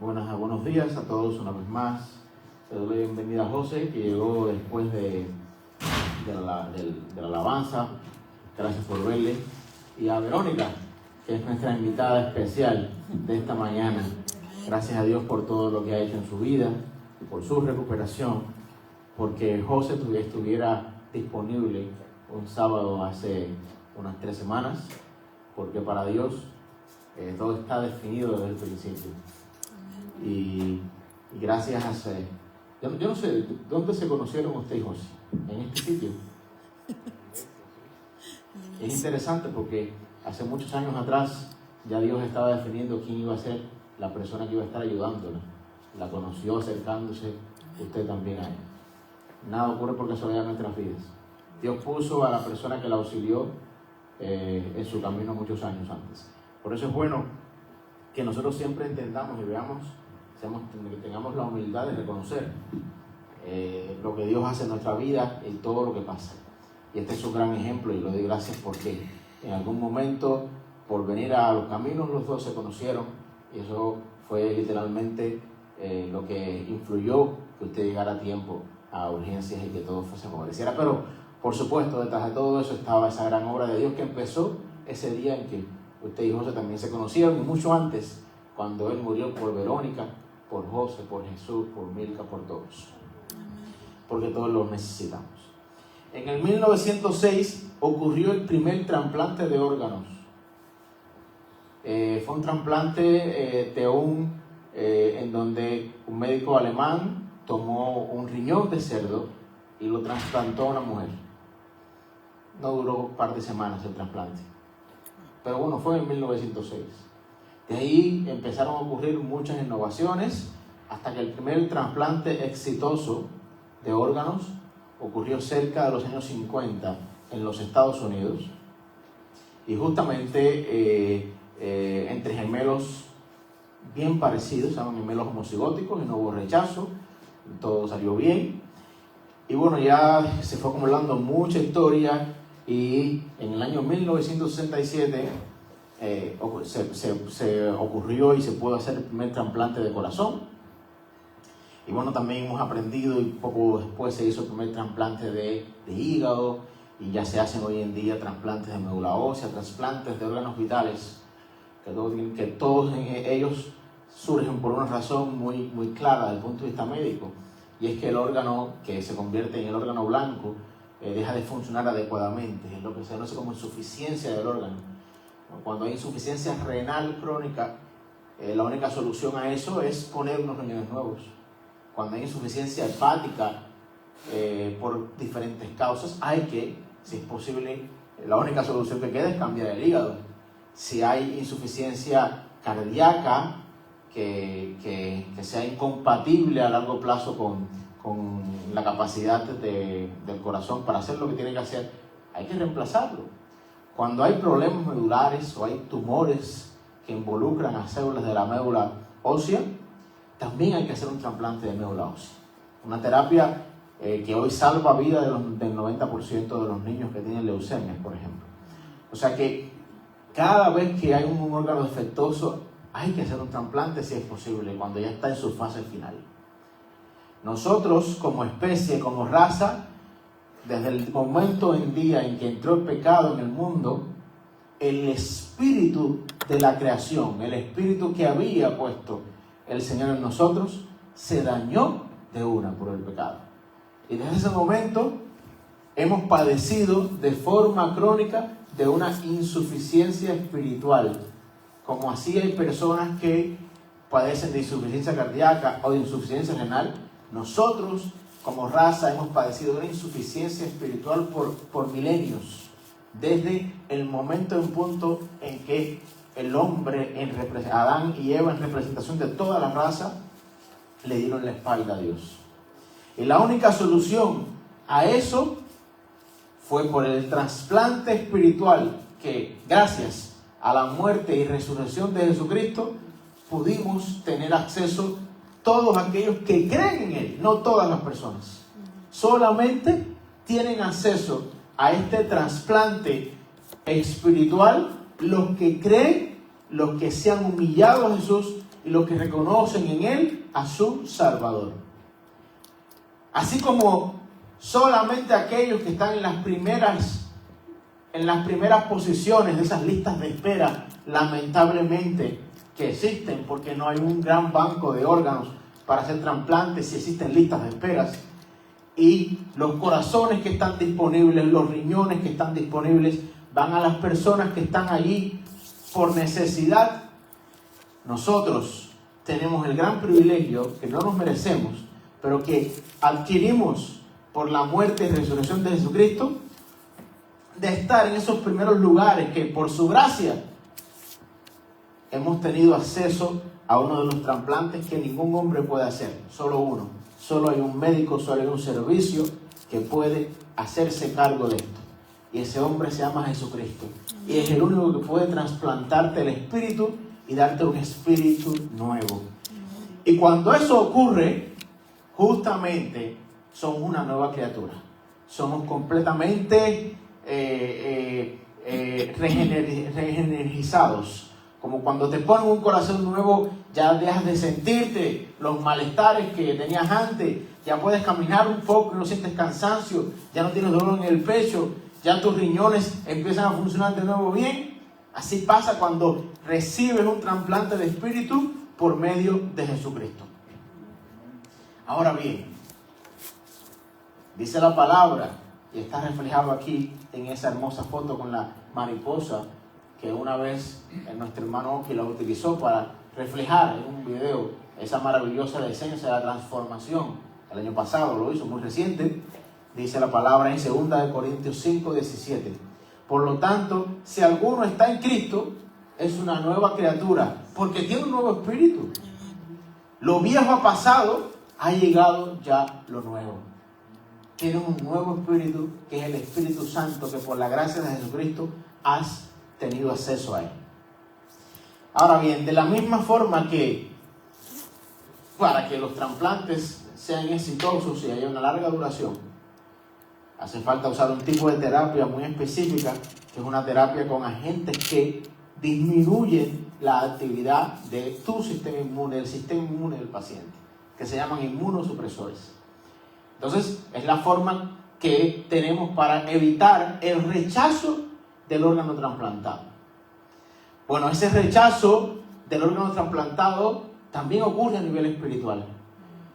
Buenos días a todos una vez más. Le doy la bienvenida a José, que llegó después de la alabanza. Gracias por verle. Y a Verónica, que es nuestra invitada especial de esta mañana. Gracias a Dios por todo lo que ha hecho en su vida, por su recuperación, porque José estuviera disponible un sábado hace unas 3 semanas, porque para Dios todo está definido desde el principio. Y gracias a yo no sé, ¿dónde se conocieron usted y José? ¿En este sitio? Es interesante porque hace muchos años atrás ya Dios estaba definiendo quién iba a ser la persona que iba a estar ayudándola. La conoció acercándose usted también a él. Nada ocurre por casualidad en nuestras vidas. Dios puso a la persona que la auxilió en su camino muchos años antes. Por eso es bueno que nosotros siempre entendamos y veamos, que tengamos la humildad de reconocer lo que Dios hace en nuestra vida y todo lo que pasa. Y este es un gran ejemplo y lo doy gracias porque en algún momento, por venir a los caminos, los dos se conocieron y eso fue literalmente lo que influyó que usted llegara a tiempo a urgencias y que todo fuese como pareciera. Pero, por supuesto, detrás de todo eso estaba esa gran obra de Dios que empezó ese día en que usted y José también se conocieron, y mucho antes, cuando él murió por Verónica, por José, por Jesús, por Milka, por todos. Porque todos los necesitamos. En el 1906 ocurrió el primer trasplante de órganos. Fue un trasplante en donde un médico alemán tomó un riñón de cerdo y lo trasplantó a una mujer. No duró un par de semanas el trasplante. Pero bueno, fue en 1906. De ahí empezaron a ocurrir muchas innovaciones hasta que el primer trasplante exitoso de órganos ocurrió cerca de los años 50 en los Estados Unidos. Y justamente entre gemelos bien parecidos, estaban gemelos homocigóticos y no hubo rechazo, todo salió bien. Y bueno, ya se fue acumulando mucha historia y en el año 1967 se ocurrió y se pudo hacer el primer trasplante de corazón. Y bueno, también hemos aprendido y poco después se hizo el primer trasplante de hígado y ya se hacen hoy en día trasplantes de médula ósea, trasplantes de órganos vitales, que todos ellos surgen por una razón muy, muy clara desde el punto de vista médico, y es que el órgano que se convierte en el órgano blanco deja de funcionar adecuadamente, es lo que se conoce como insuficiencia del órgano. Cuando hay insuficiencia renal crónica, la única solución a eso es poner unos riñones nuevos. Cuando hay insuficiencia hepática por diferentes causas, si es posible, la única solución que queda es cambiar el hígado. Si hay insuficiencia cardíaca que sea incompatible a largo plazo con la capacidad del corazón para hacer lo que tiene que hacer, hay que reemplazarlo. Cuando hay problemas medulares o hay tumores que involucran a células de la médula ósea, también hay que hacer un trasplante de médula ósea. Una terapia que hoy salva vida del 90% de los niños que tienen leucemia, por ejemplo. O sea que cada vez que hay un órgano defectuoso, hay que hacer un trasplante si es posible, cuando ya está en su fase final. Nosotros, como especie, como raza, desde el momento en día en que entró el pecado en el mundo, el espíritu de la creación, el espíritu que había puesto el Señor en nosotros, se dañó de una por el pecado. Y desde ese momento hemos padecido de forma crónica de una insuficiencia espiritual, como así hay personas que padecen de insuficiencia cardíaca o de insuficiencia renal. Nosotros como raza hemos padecido de una insuficiencia espiritual por milenios, desde el momento en punto en que el hombre, Adán y Eva, en representación de toda la raza, le dieron la espalda a Dios. Y la única solución a eso fue por el trasplante espiritual que, gracias a la muerte y resurrección de Jesucristo, pudimos tener acceso todos aquellos que creen en Él, no todas las personas. Solamente tienen acceso a este trasplante espiritual los que creen, los que se han humillado a Jesús y los que reconocen en Él a su Salvador. Así como solamente aquellos que están en las primeras posiciones de esas listas de espera, lamentablemente que existen, porque no hay un gran banco de órganos para hacer trasplantes si existen listas de esperas, y los corazones que están disponibles, los riñones que están disponibles, van a las personas que están allí por necesidad. Nosotros tenemos el gran privilegio, que no nos merecemos, pero que adquirimos por la muerte y resurrección de Jesucristo, de estar en esos primeros lugares que por su gracia hemos tenido acceso a uno de los trasplantes que ningún hombre puede hacer, solo uno. Solo hay un médico, solo hay un servicio que puede hacerse cargo de esto. Y ese hombre se llama Jesucristo. Y es el único que puede trasplantarte el espíritu y darte un espíritu nuevo. Y cuando eso ocurre, justamente somos una nueva criatura. Somos completamente regenerizados. Como cuando te ponen un corazón nuevo, ya dejas de sentirte los malestares que tenías antes. Ya puedes caminar un poco y no sientes cansancio. Ya no tienes dolor en el pecho. Ya tus riñones empiezan a funcionar de nuevo bien. Así pasa cuando recibes un trasplante de espíritu por medio de Jesucristo. Ahora bien, dice la palabra, y está reflejado aquí en esa hermosa foto con la mariposa, que una vez nuestro hermano Oki la utilizó para reflejar en un video esa maravillosa esencia de la transformación. El año pasado lo hizo, muy reciente. Dice la palabra en 2 Corintios 5, 17. Por lo tanto, si alguno está en Cristo, es una nueva criatura, porque tiene un nuevo espíritu. Lo viejo ha pasado, ha llegado ya lo nuevo. Tienes un nuevo espíritu, que es el Espíritu Santo, que por la gracia de Jesucristo has tenido acceso a él. Ahora bien, de la misma forma que para que los trasplantes sean exitosos y haya una larga duración, hace falta usar un tipo de terapia muy específica, que es una terapia con agentes que disminuyen la actividad de tu sistema inmune, del sistema inmune del paciente, que se llaman inmunosupresores. Entonces, es la forma que tenemos para evitar el rechazo del órgano trasplantado. Bueno, ese rechazo del órgano trasplantado también ocurre a nivel espiritual.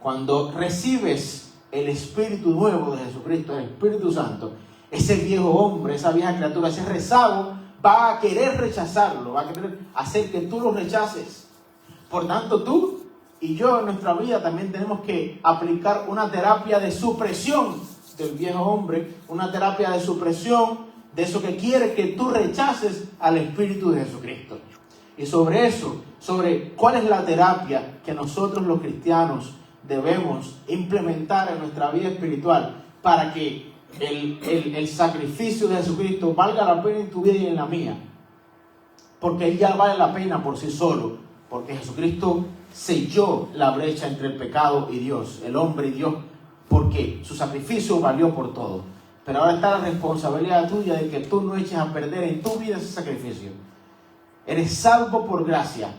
Cuando recibes el Espíritu nuevo de Jesucristo, el Espíritu Santo, ese viejo hombre, esa vieja criatura, ese rezago, va a querer rechazarlo, va a querer hacer que tú lo rechaces. Por tanto, tú y yo en nuestra vida también tenemos que aplicar una terapia de supresión del viejo hombre, una terapia de supresión de eso que quiere que tú rechaces al Espíritu de Jesucristo. Y sobre eso, sobre cuál es la terapia que nosotros los cristianos debemos implementar en nuestra vida espiritual para que el sacrificio de Jesucristo valga la pena en tu vida y en la mía. Porque Él ya vale la pena por sí solo. Porque Jesucristo selló la brecha entre el pecado y Dios, el hombre y Dios, porque su sacrificio valió por todo. Pero ahora está la responsabilidad tuya de que tú no eches a perder en tu vida ese sacrificio. Eres salvo por gracia,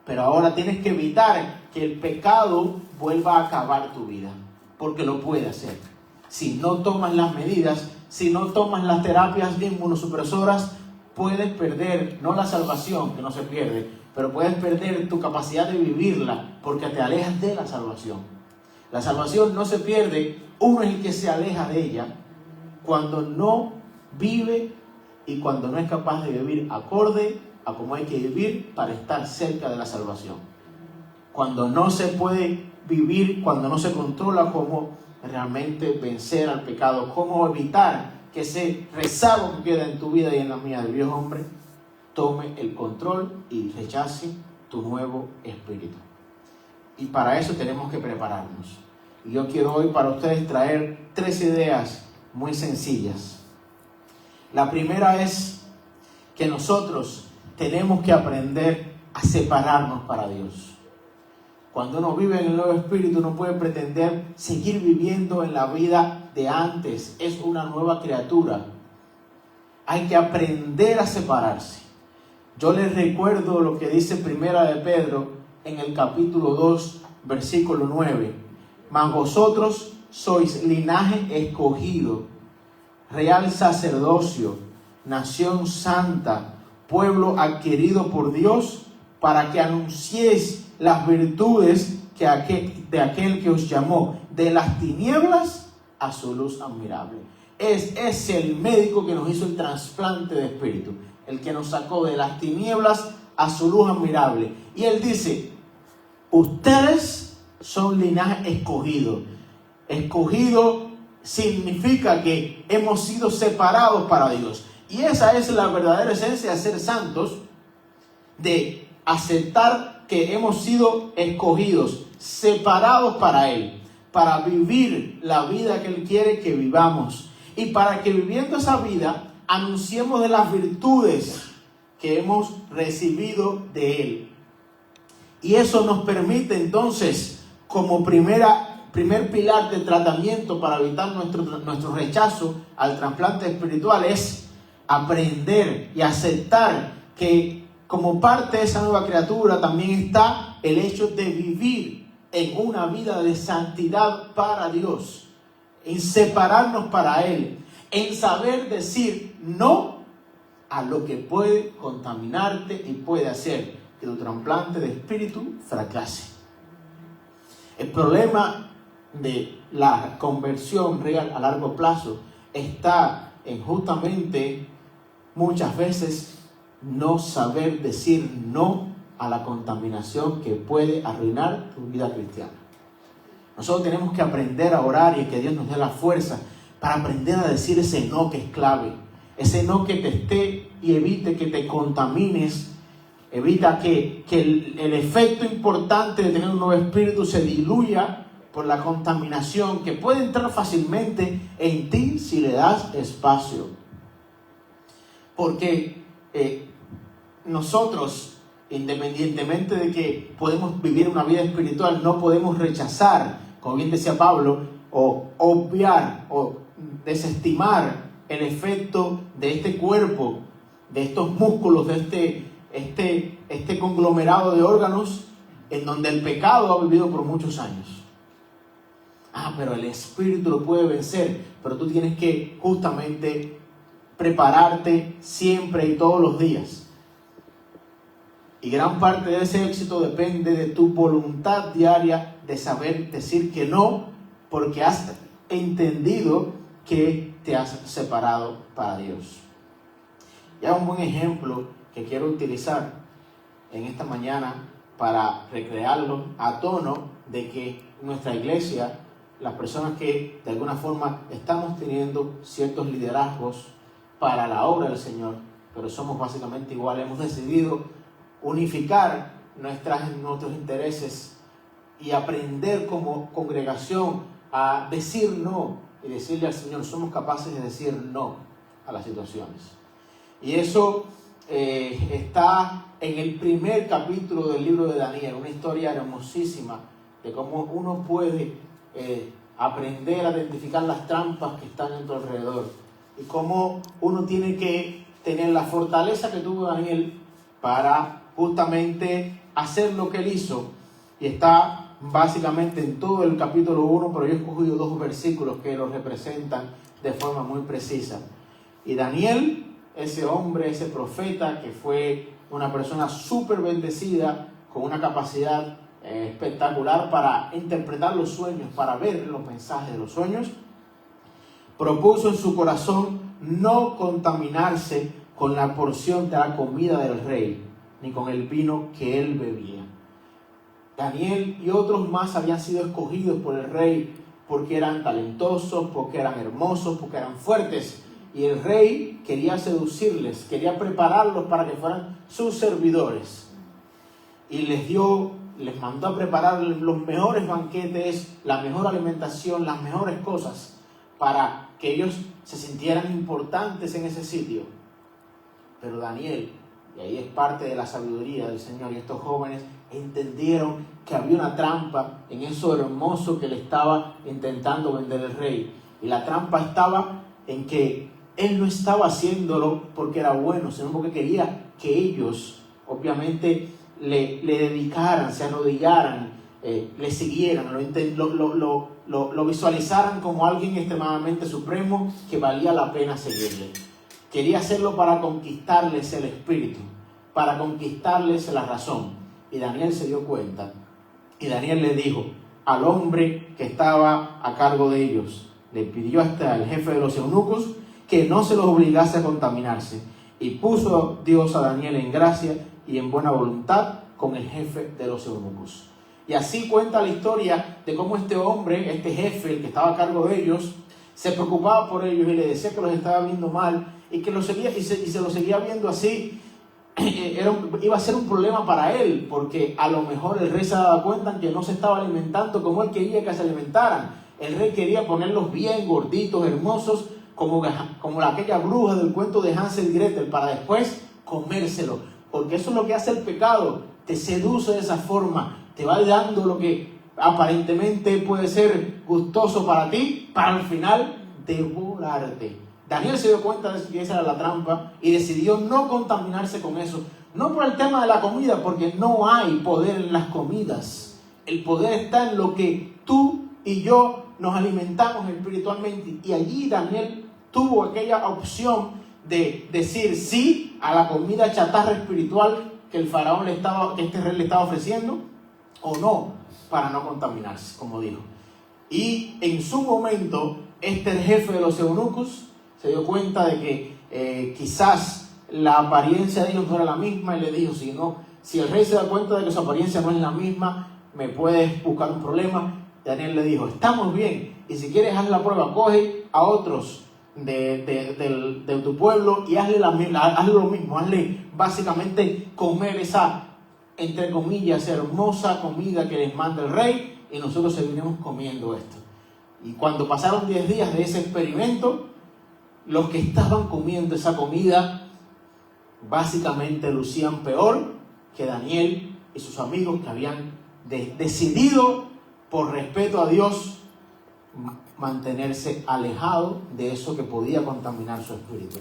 pero ahora tienes que evitar que el pecado vuelva a acabar tu vida, porque lo puede hacer. Si no tomas las medidas, si no tomas las terapias inmunosupresoras, puedes perder, no la salvación, que no se pierde, pero puedes perder tu capacidad de vivirla, porque te alejas de la salvación. La salvación no se pierde, uno es el que se aleja de ella cuando no vive y cuando no es capaz de vivir acorde a cómo hay que vivir para estar cerca de la salvación. Cuando no se puede vivir, cuando no se controla cómo realmente vencer al pecado, cómo evitar que ese rezago que queda en tu vida y en la mía del viejo hombre tome el control y rechace tu nuevo espíritu. Y para eso tenemos que prepararnos. Y yo quiero hoy para ustedes traer 3 ideas muy sencillas. La primera es que nosotros tenemos que aprender a separarnos para Dios. Cuando uno vive en el nuevo espíritu, no puede pretender seguir viviendo en la vida de antes. Es una nueva criatura. Hay que aprender a separarse. Yo les recuerdo lo que dice Primera de Pedro, en el capítulo 2, versículo 9. Mas vosotros sois linaje escogido, real sacerdocio, nación santa, pueblo adquirido por Dios, para que anunciéis las virtudes de aquel que os llamó de las tinieblas a su luz admirable. Es el médico que nos hizo el trasplante de espíritu, el que nos sacó de las tinieblas a su luz admirable. Y él dice, ustedes son linaje escogido. Escogido significa que hemos sido separados para Dios. Y esa es la verdadera esencia de ser santos, de aceptar que hemos sido escogidos, separados para Él, para vivir la vida que Él quiere que vivamos. Y para que viviendo esa vida, anunciemos de las virtudes que hemos recibido de Él. Y eso nos permite entonces, como primer pilar de tratamiento para evitar nuestro rechazo al trasplante espiritual, es aprender y aceptar que como parte de esa nueva criatura también está el hecho de vivir en una vida de santidad para Dios, en separarnos para Él, en saber decir no a lo que puede contaminarte y puede hacer que tu trasplante de espíritu fracase. El problema de la conversión real a largo plazo está en justamente muchas veces no saber decir no a la contaminación que puede arruinar tu vida cristiana. Nosotros tenemos que aprender a orar y que Dios nos dé la fuerza para aprender a decir ese no que es clave. Ese no que te esté y evite que te contamines, evita que el efecto importante de tener un nuevo espíritu se diluya por la contaminación que puede entrar fácilmente en ti si le das espacio. Porque nosotros, independientemente de que podemos vivir una vida espiritual, no podemos rechazar, como bien decía Pablo, o obviar o desestimar el efecto de este cuerpo, de estos músculos, de este conglomerado de órganos en donde el pecado ha vivido por muchos años. Pero el espíritu lo puede vencer, pero tú tienes que justamente prepararte siempre y todos los días. Y gran parte de ese éxito depende de tu voluntad diaria de saber decir que no, porque has entendido que te has separado para Dios. Ya un buen ejemplo que quiero utilizar en esta mañana para recrearlo a tono de que nuestra iglesia, las personas que de alguna forma estamos teniendo ciertos liderazgos para la obra del Señor, pero somos básicamente iguales, hemos decidido unificar nuestros intereses y aprender como congregación a decir no y decirle al Señor, somos capaces de decir no a las situaciones. Y eso está en el primer capítulo del libro de Daniel, una historia hermosísima de cómo uno puede aprender a identificar las trampas que están en tu alrededor y cómo uno tiene que tener la fortaleza que tuvo Daniel para justamente hacer lo que él hizo. Y está básicamente en todo el capítulo 1, pero yo he escogido 2 versículos que lo representan de forma muy precisa. Y Daniel, ese hombre, ese profeta que fue una persona súper bendecida, con una capacidad espectacular para interpretar los sueños, para ver los mensajes de los sueños, propuso en su corazón no contaminarse con la porción de la comida del rey, ni con el vino que él bebía. Daniel y otros más habían sido escogidos por el rey porque eran talentosos, porque eran hermosos, porque eran fuertes. Y el rey quería seducirles, quería prepararlos para que fueran sus servidores. Y les mandó a preparar los mejores banquetes, la mejor alimentación, las mejores cosas, para que ellos se sintieran importantes en ese sitio. Pero Daniel, y ahí es parte de la sabiduría del Señor, y estos jóvenes entendieron que había una trampa en eso hermoso que le estaba intentando vender el rey. Y la trampa estaba en que él no estaba haciéndolo porque era bueno, sino porque quería que ellos, obviamente, le dedicaran, se arrodillaran, le siguieran, lo visualizaran como alguien extremadamente supremo que valía la pena seguirle. Quería hacerlo para conquistarles el espíritu, para conquistarles la razón. Y Daniel se dio cuenta. Y Daniel le dijo al hombre que estaba a cargo de ellos, le pidió hasta al jefe de los eunucos que no se los obligase a contaminarse. Y puso Dios a Daniel en gracia y en buena voluntad con el jefe de los eunucos. Y así cuenta la historia de cómo este hombre, este jefe, el que estaba a cargo de ellos, se preocupaba por ellos y le decía que los estaba viendo mal y que se lo seguía viendo así. Iba a ser un problema para él, porque a lo mejor el rey se daba cuenta que no se estaba alimentando como él quería que se alimentaran. El rey quería ponerlos bien gorditos, hermosos, como aquella bruja del cuento de Hansel y Gretel, para después comérselo. Porque eso es lo que hace el pecado, te seduce de esa forma, te va dando lo que aparentemente puede ser gustoso para ti, para al final devorarte. Daniel se dio cuenta de que esa era la trampa y decidió no contaminarse con eso. No por el tema de la comida, porque no hay poder en las comidas. El poder está en lo que tú y yo nos alimentamos espiritualmente. Y allí Daniel tuvo aquella opción de decir sí a la comida chatarra espiritual que el faraón que este rey le estaba ofreciendo, o no, para no contaminarse, como dijo. Y en su momento, este jefe de los eunucos se dio cuenta de que quizás la apariencia de ellos no era la misma y le dijo, si el rey se da cuenta de que su apariencia no es la misma, me puedes buscar un problema. Daniel le dijo, estamos bien, y si quieres haz la prueba, coge a otros de tu pueblo y hazle lo mismo, hazle básicamente comer esa, entre comillas, hermosa comida que les manda el rey, y nosotros seguiremos comiendo esto. Y cuando pasaron 10 días de ese experimento, los que estaban comiendo esa comida básicamente lucían peor que Daniel y sus amigos, que habían decidido, por respeto a Dios, mantenerse alejado de eso que podía contaminar su espíritu.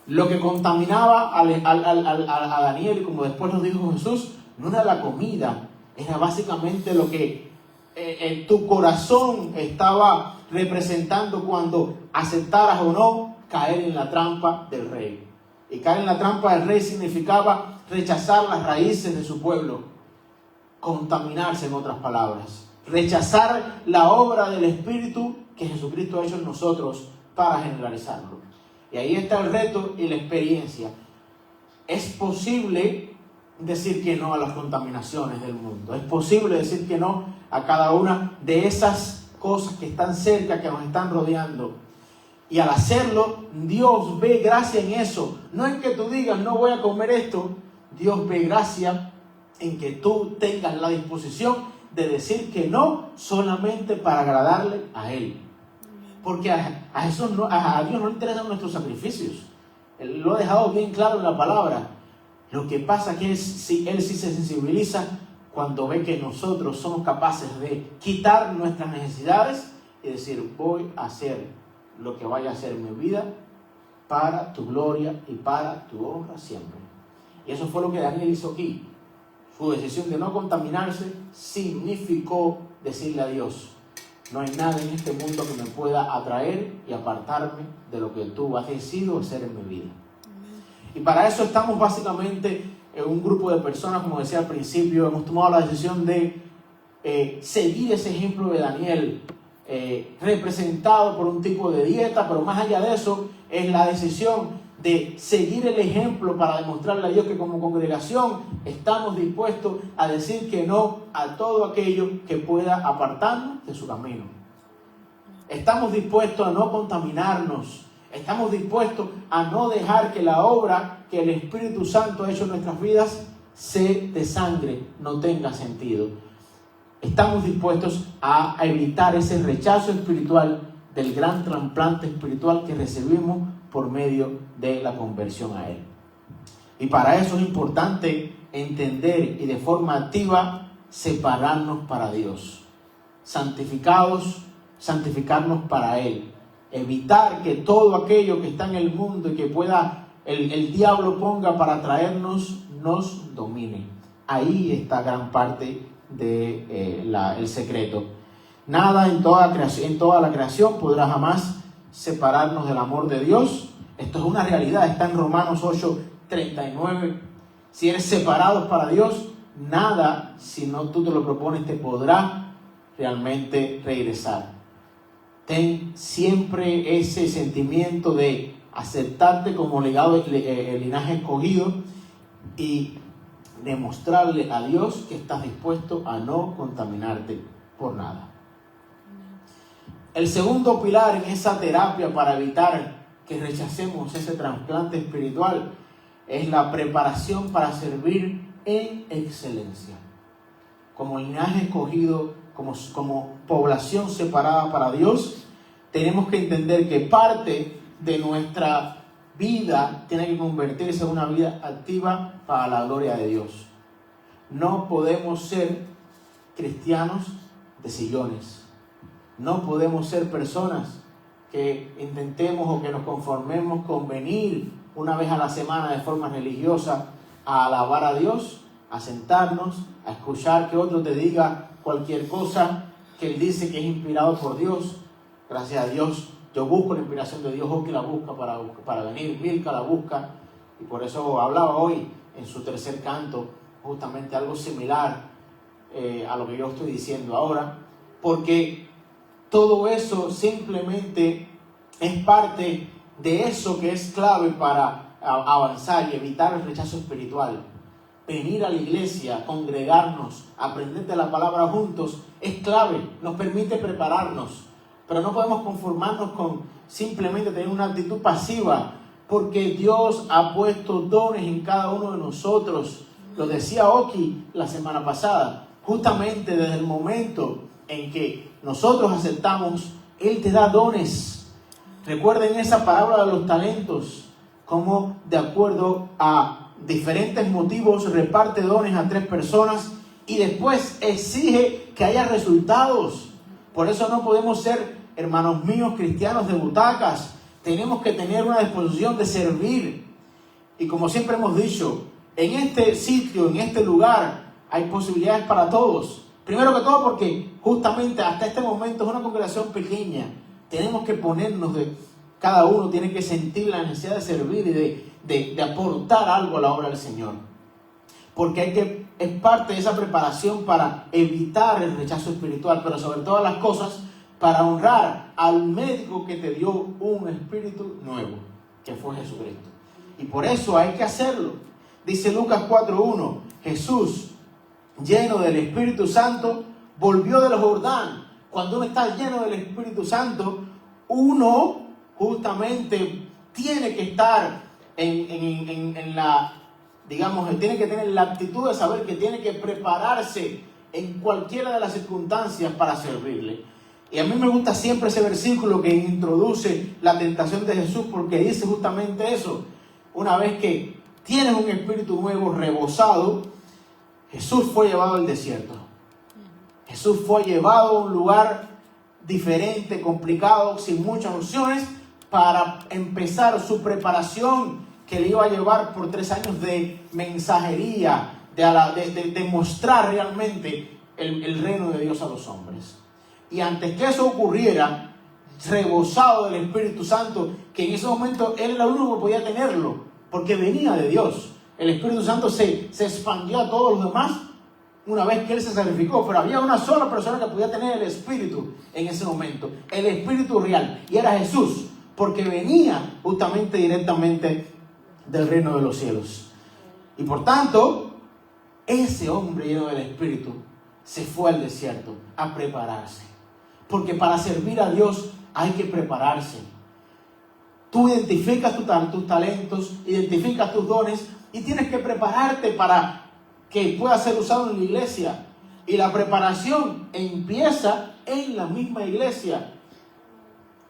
Lo que contaminaba a Daniel, como después nos dijo Jesús, no era la comida, era básicamente lo que en tu corazón estaba representando cuando aceptaras o no caer en la trampa del rey. Y caer en la trampa del rey significaba rechazar las raíces de su pueblo, contaminarse, en otras palabras, rechazar la obra del Espíritu que Jesucristo ha hecho en nosotros para generalizarlo. Y ahí está el reto y la experiencia. Es posible decir que no a las contaminaciones del mundo. Es posible decir que no a cada una de esas cosas que están cerca, que nos están rodeando. Y al hacerlo, Dios ve gracia en eso. No en que tú digas, no voy a comer esto. Dios ve gracia en que tú tengas la disposición de decir que no solamente para agradarle a Él. Porque a Dios no le interesan nuestros sacrificios. Él lo ha dejado bien claro en la palabra. Lo que pasa es que Él sí se sensibiliza cuando ve que nosotros somos capaces de quitar nuestras necesidades y decir, voy a hacer lo que vaya a hacer en mi vida para tu gloria y para tu honra siempre. Y eso fue lo que Daniel hizo aquí. Su decisión de no contaminarse significó decirle a Dios, no hay nada en este mundo que me pueda atraer y apartarme de lo que tú has decidido hacer en mi vida. Y para eso estamos básicamente en un grupo de personas, como decía al principio, hemos tomado la decisión de seguir ese ejemplo de Daniel, representado por un tipo de dieta, pero más allá de eso, es la decisión de seguir el ejemplo para demostrarle a Dios que como congregación estamos dispuestos a decir que no a todo aquello que pueda apartarnos de su camino. Estamos dispuestos a no contaminarnos. Estamos dispuestos a no dejar que la obra que el Espíritu Santo ha hecho en nuestras vidas se desangre, no tenga sentido. Estamos dispuestos a evitar ese rechazo espiritual del gran trasplante espiritual que recibimos por medio de la conversión a Él. Y para eso es importante entender y de forma activa separarnos para Dios. Santificarnos para Él. Evitar que todo aquello que está en el mundo y que pueda el diablo ponga para atraernos, nos domine. Ahí está gran parte del secreto. Nada en toda la creación podrá jamás separarnos del amor de Dios. Esto es una realidad, está en Romanos 8:39. Si eres separado para Dios, nada, si no tú te lo propones, te podrá realmente regresar. Ten siempre ese sentimiento de aceptarte como legado del linaje escogido y demostrarle a Dios que estás dispuesto a no contaminarte por nada. El segundo pilar en esa terapia para evitar que rechacemos ese trasplante espiritual es la preparación para servir en excelencia. Como linaje escogido, como población separada para Dios, tenemos que entender que parte de nuestra vida tiene que convertirse en una vida activa para la gloria de Dios. No podemos ser cristianos de sillones. No podemos ser personas que intentemos o que nos conformemos con venir una vez a la semana de forma religiosa a alabar a Dios, a sentarnos, a escuchar que otro te diga cualquier cosa que él dice que es inspirado por Dios. Gracias a Dios, yo busco la inspiración de Dios, Oki la busca para venir, Milka la busca, y por eso hablaba hoy en su tercer canto justamente algo similar a lo que yo estoy diciendo ahora, porque todo eso simplemente es parte de eso que es clave para avanzar y evitar el rechazo espiritual. Venir a la iglesia, congregarnos, aprender de la palabra juntos es clave, nos permite prepararnos, pero no podemos conformarnos con simplemente tener una actitud pasiva, porque Dios ha puesto dones en cada uno de nosotros. Lo decía Oki la semana pasada, justamente desde el momento en que nosotros aceptamos, Él te da dones. Recuerden esa parábola de los talentos, como de acuerdo a diferentes motivos reparte dones a 3 personas y después exige que haya resultados. Por eso no podemos ser, hermanos míos, cristianos de butacas. Tenemos que tener una disposición de servir. Y como siempre hemos dicho, en este sitio, en este lugar, hay posibilidades para todos. Primero que todo porque justamente hasta este momento es una congregación pequeña. Tenemos que ponernos cada uno tiene que sentir la necesidad de servir y de aportar algo a la obra del Señor. Porque es parte de esa preparación para evitar el rechazo espiritual, pero sobre todas las cosas, para honrar al médico que te dio un espíritu nuevo, que fue Jesucristo. Y por eso hay que hacerlo. Dice Lucas 4:1, Jesús, lleno del Espíritu Santo, volvió del Jordán. Cuando uno está lleno del Espíritu Santo, uno justamente tiene que estar en la, digamos, tiene que tener la actitud de saber que tiene que prepararse en cualquiera de las circunstancias para servirle. Y a mí me gusta siempre ese versículo que introduce la tentación de Jesús, porque dice justamente eso. Una vez que tienes un espíritu nuevo rebosado, Jesús fue llevado al desierto. Jesús fue llevado a un lugar diferente, complicado, sin muchas opciones, para empezar su preparación que le iba a llevar por 3 años de mensajería, de mostrar realmente el reino de Dios a los hombres. Y antes que eso ocurriera, rebosado del Espíritu Santo, que en ese momento él era el único que podía tenerlo, porque venía de Dios. El Espíritu Santo se expandió a todos los demás una vez que él se sacrificó, pero había una sola persona que podía tener el Espíritu en ese momento, el Espíritu real, y era Jesús, porque venía justamente directamente del reino de los cielos. Y por tanto, ese hombre lleno del Espíritu se fue al desierto a prepararse, porque para servir a Dios hay que prepararse. Tú identificas tus talentos, identificas tus dones y tienes que prepararte para que pueda ser usado en la iglesia. Y la preparación empieza en la misma iglesia.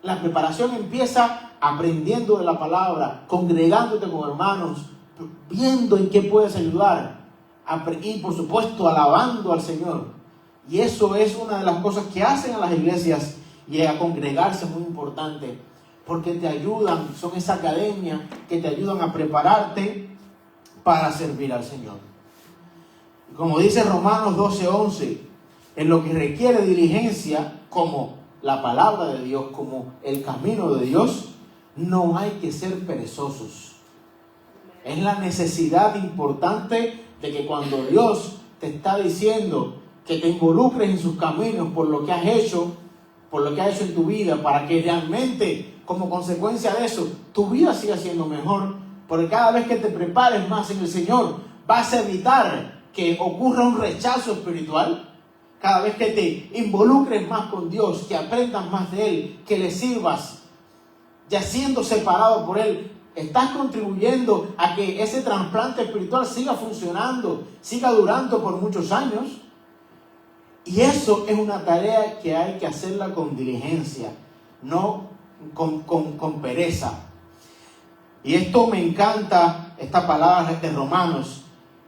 La preparación empieza aprendiendo de la palabra, congregándote con hermanos, viendo en qué puedes ayudar y por supuesto alabando al Señor. Y eso es una de las cosas que hacen a las iglesias y a congregarse es muy importante, porque te ayudan, son esa academia que te ayudan a prepararte para servir al Señor. Como dice Romanos 12:11, en lo que requiere diligencia, como la palabra de Dios, como el camino de Dios, no hay que ser perezosos. Es la necesidad importante de que cuando Dios te está diciendo que te involucres en sus caminos por lo que has hecho en tu vida, para que realmente, como consecuencia de eso, tu vida siga siendo mejor. Porque cada vez que te prepares más en el Señor, vas a evitar que ocurra un rechazo espiritual. Cada vez que te involucres más con Dios, que aprendas más de Él, que le sirvas, ya siendo separado por Él, estás contribuyendo a que ese trasplante espiritual siga funcionando, siga durando por muchos años. Y eso es una tarea que hay que hacerla con diligencia, no con pereza. Y esto me encanta, esta palabra de Romanos,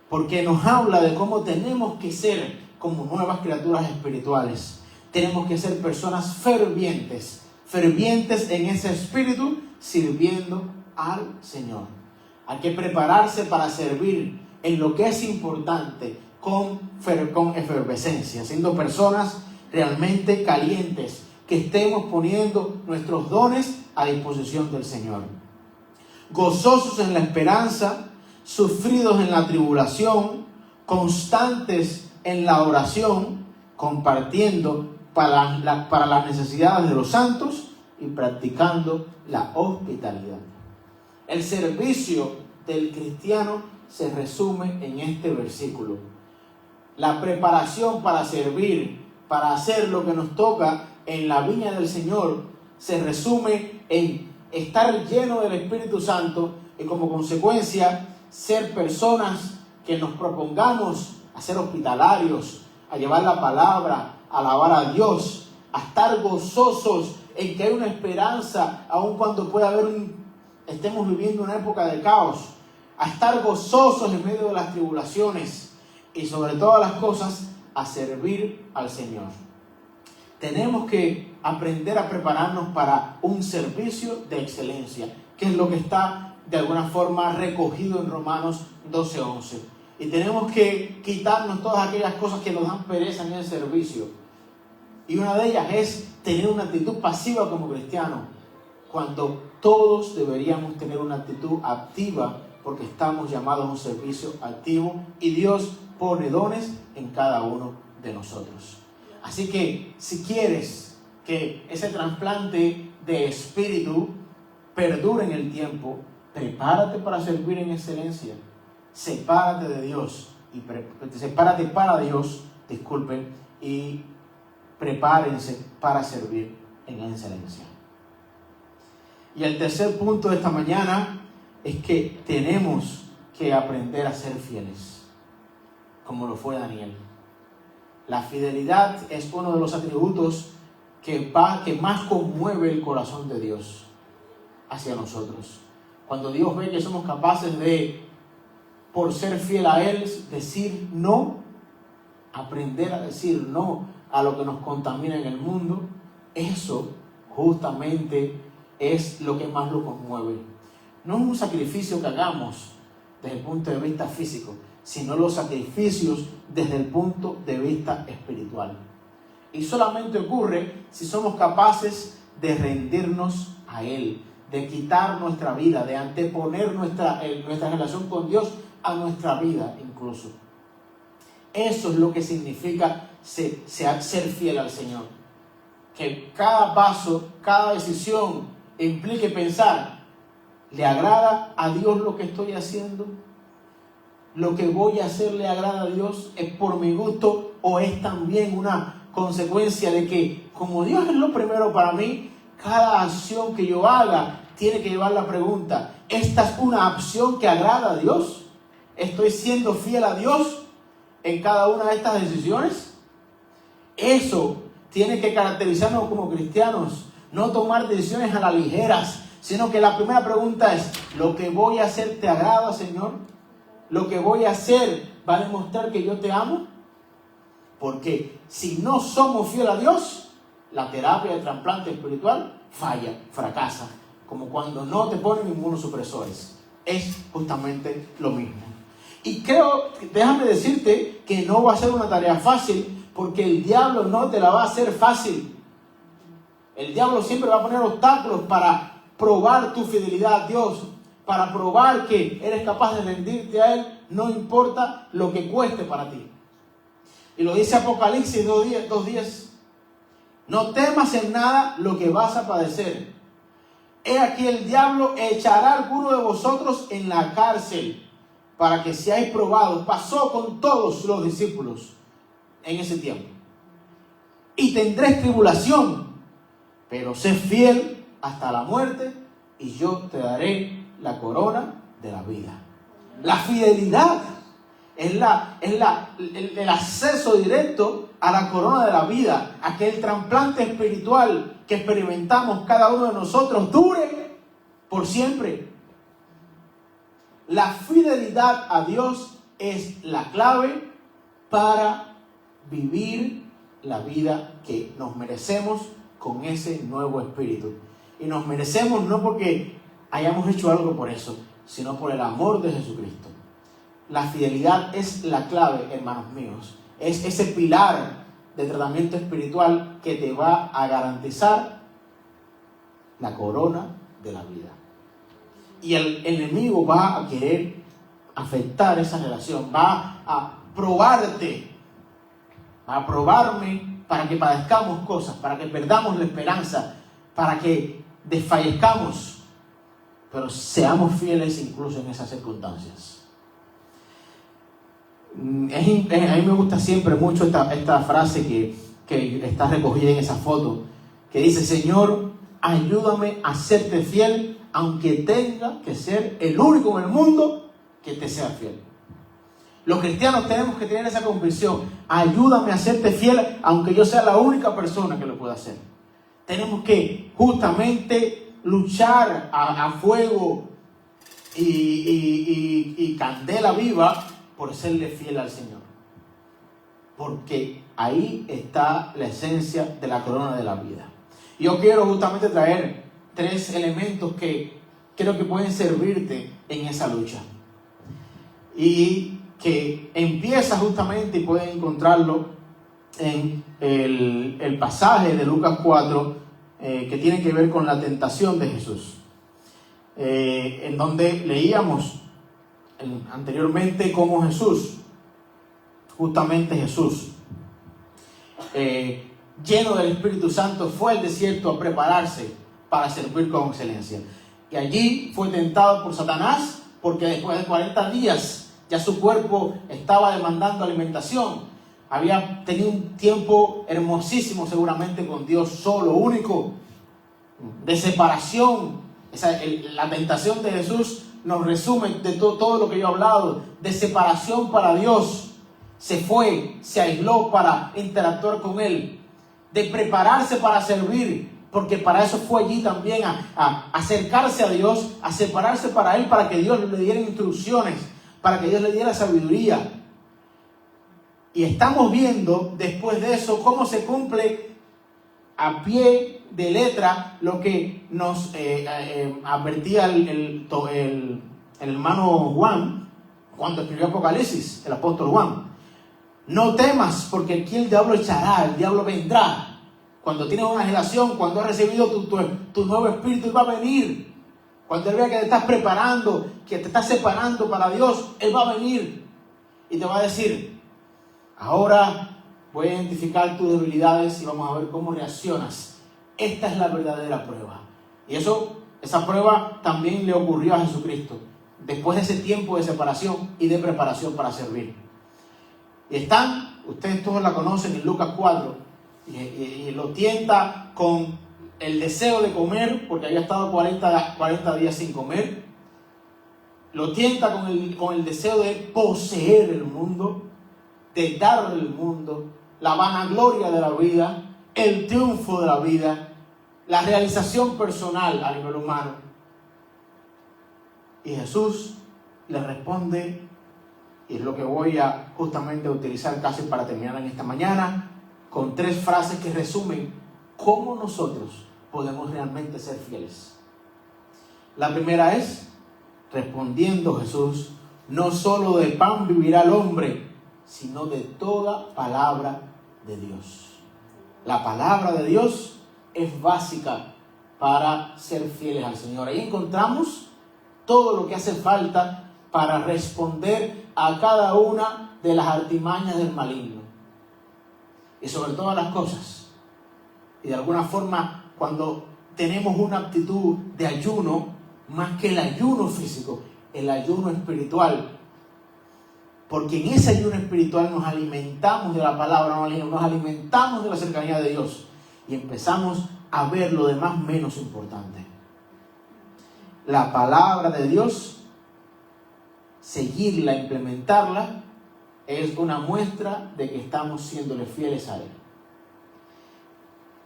porque nos habla de cómo tenemos que ser como nuevas criaturas espirituales. Tenemos que ser personas fervientes en ese espíritu, sirviendo al Señor. Hay que prepararse para servir en lo que es importante, con efervescencia, siendo personas realmente calientes, que estemos poniendo nuestros dones a disposición del Señor. Gozosos en la esperanza, sufridos en la tribulación, constantes en la oración, compartiendo para las necesidades de los santos y practicando la hospitalidad. El servicio del cristiano se resume en este versículo. La preparación para servir, para hacer lo que nos toca en la viña del Señor, se resume en estar lleno del Espíritu Santo y, como consecuencia, ser personas que nos propongamos a ser hospitalarios, a llevar la palabra, a alabar a Dios, a estar gozosos en que hay una esperanza, aun cuando pueda estemos viviendo una época de caos, a estar gozosos en medio de las tribulaciones y, sobre todas las cosas, a servir al Señor. Tenemos que aprender a prepararnos para un servicio de excelencia, que es lo que está de alguna forma recogido en Romanos 12:11. Y tenemos que quitarnos todas aquellas cosas que nos dan pereza en el servicio. Y una de ellas es tener una actitud pasiva como cristiano, cuando todos deberíamos tener una actitud activa, porque estamos llamados a un servicio activo y Dios pone dones en cada uno de nosotros. Así que si quieres que ese trasplante de espíritu perdure en el tiempo, prepárate para servir en excelencia. Sepárate de Dios sepárate para Dios, y prepárense para servir en excelencia. Y el tercer punto de esta mañana es que tenemos que aprender a ser fieles, como lo fue Daniel. La fidelidad es uno de los atributos que más conmueve el corazón de Dios hacia nosotros. Cuando Dios ve que somos capaces de, por ser fiel a Él, decir no, aprender a decir no a lo que nos contamina en el mundo, eso justamente es lo que más lo conmueve. No es un sacrificio que hagamos desde el punto de vista físico, sino los sacrificios desde el punto de vista espiritual. Y solamente ocurre si somos capaces de rendirnos a Él, de quitar nuestra vida, de anteponer nuestra relación con Dios a nuestra vida incluso. Eso es lo que significa ser fiel al Señor. Que cada paso, cada decisión implique pensar, ¿le agrada a Dios lo que estoy haciendo? ¿Lo que voy a hacer le agrada a Dios? ¿Es por mi gusto o es también una consecuencia de que, como Dios es lo primero para mí, cada acción que yo haga tiene que llevar la pregunta, ¿esta es una acción que agrada a Dios? ¿Estoy siendo fiel a Dios en cada una de estas decisiones? Eso tiene que caracterizarnos como cristianos, no tomar decisiones a la ligeras, sino que la primera pregunta es, ¿lo que voy a hacer te agrada, Señor? ¿Lo que voy a hacer va a demostrar que yo te amo? Porque si no somos fieles a Dios, la terapia de trasplante espiritual falla, fracasa, como cuando no te ponen inmunosupresores. Es justamente lo mismo. Y creo, déjame decirte que no va a ser una tarea fácil, porque el diablo no te la va a hacer fácil. El diablo siempre va a poner obstáculos para probar tu fidelidad a Dios, para probar que eres capaz de rendirte a Él, no importa lo que cueste para ti. Y lo dice Apocalipsis 2:10. No temas en nada lo que vas a padecer. He aquí el diablo echará a alguno de vosotros en la cárcel para que seáis probados. Pasó con todos los discípulos en ese tiempo. Y tendréis tribulación, pero sé fiel hasta la muerte y yo te daré la corona de la vida. La fidelidad es el acceso directo a la corona de la vida, a que el trasplante espiritual que experimentamos cada uno de nosotros dure por siempre. La fidelidad a Dios es la clave para vivir la vida que nos merecemos con ese nuevo espíritu. Y nos merecemos no porque hayamos hecho algo por eso, sino por el amor de Jesucristo. La fidelidad es la clave, hermanos míos. Es ese pilar de tratamiento espiritual que te va a garantizar la corona de la vida. Y el enemigo va a querer afectar esa relación, va a probarte, va a probarme para que padezcamos cosas, para que perdamos la esperanza, para que desfallezcamos, pero seamos fieles incluso en esas circunstancias. A mí me gusta siempre mucho esta frase que está recogida en esa foto, que dice: Señor, ayúdame a serte fiel, aunque tenga que ser el único en el mundo que te sea fiel. Los cristianos tenemos que tener esa convicción: ayúdame a serte fiel, aunque yo sea la única persona que lo pueda hacer. Tenemos que justamente luchar a fuego y candela viva por serle fiel al Señor, porque ahí está la esencia de la corona de la vida. Yo quiero justamente traer 3 elementos que creo que pueden servirte en esa lucha y que empieza justamente, y pueden encontrarlo en el pasaje de Lucas 4, que tiene que ver con la tentación de Jesús, en donde leíamos anteriormente cómo Jesús, lleno del Espíritu Santo, fue al desierto a prepararse para servir con excelencia. Y allí fue tentado por Satanás, porque después de 40 días ya su cuerpo estaba demandando alimentación. Había tenido un tiempo hermosísimo seguramente con Dios solo, único, de separación. La tentación de Jesús nos resume de todo lo que yo he hablado, de separación para Dios. Se fue, se aisló para interactuar con Él, de prepararse para servir, porque para eso fue allí también, a acercarse a Dios, a separarse para Él, para que Dios le diera instrucciones, para que Dios le diera sabiduría. Y estamos viendo después de eso cómo se cumple a pie de letra lo que nos advertía el hermano Juan cuando escribió Apocalipsis, el apóstol Juan. No temas, porque aquí el diablo echará, el diablo vendrá. Cuando tienes una relación, cuando has recibido tu nuevo espíritu, Él va a venir. Cuando Él vea que te estás preparando, que te estás separando para Dios, Él va a venir y te va a decir: ahora voy a identificar tus debilidades y vamos a ver cómo reaccionas. Esta es la verdadera prueba. Y esa prueba también le ocurrió a Jesucristo después de ese tiempo de separación y de preparación para servir. Y ustedes todos la conocen, en Lucas 4, y lo tienta con el deseo de comer, porque había estado 40 días sin comer. Lo tienta con el deseo de poseer el mundo, de darle el mundo, la vanagloria de la vida, el triunfo de la vida, la realización personal a nivel humano. Y Jesús le responde, y es lo que voy a justamente utilizar casi para terminar en esta mañana, con 3 frases que resumen cómo nosotros podemos realmente ser fieles. La primera es: respondiendo Jesús, No solo de pan vivirá el hombre, sino de toda palabra de Dios. La palabra de Dios es básica para ser fieles al Señor. Ahí encontramos todo lo que hace falta para responder a cada una de las artimañas del maligno. Y sobre todas las cosas. Y de alguna forma, cuando tenemos una actitud de ayuno, más que el ayuno físico, el ayuno espiritual. Porque en ese ayuno espiritual nos alimentamos de la palabra, nos alimentamos de la cercanía de Dios. Y empezamos a ver lo demás menos importante. La palabra de Dios, seguirla, implementarla, es una muestra de que estamos siéndole fieles a Él.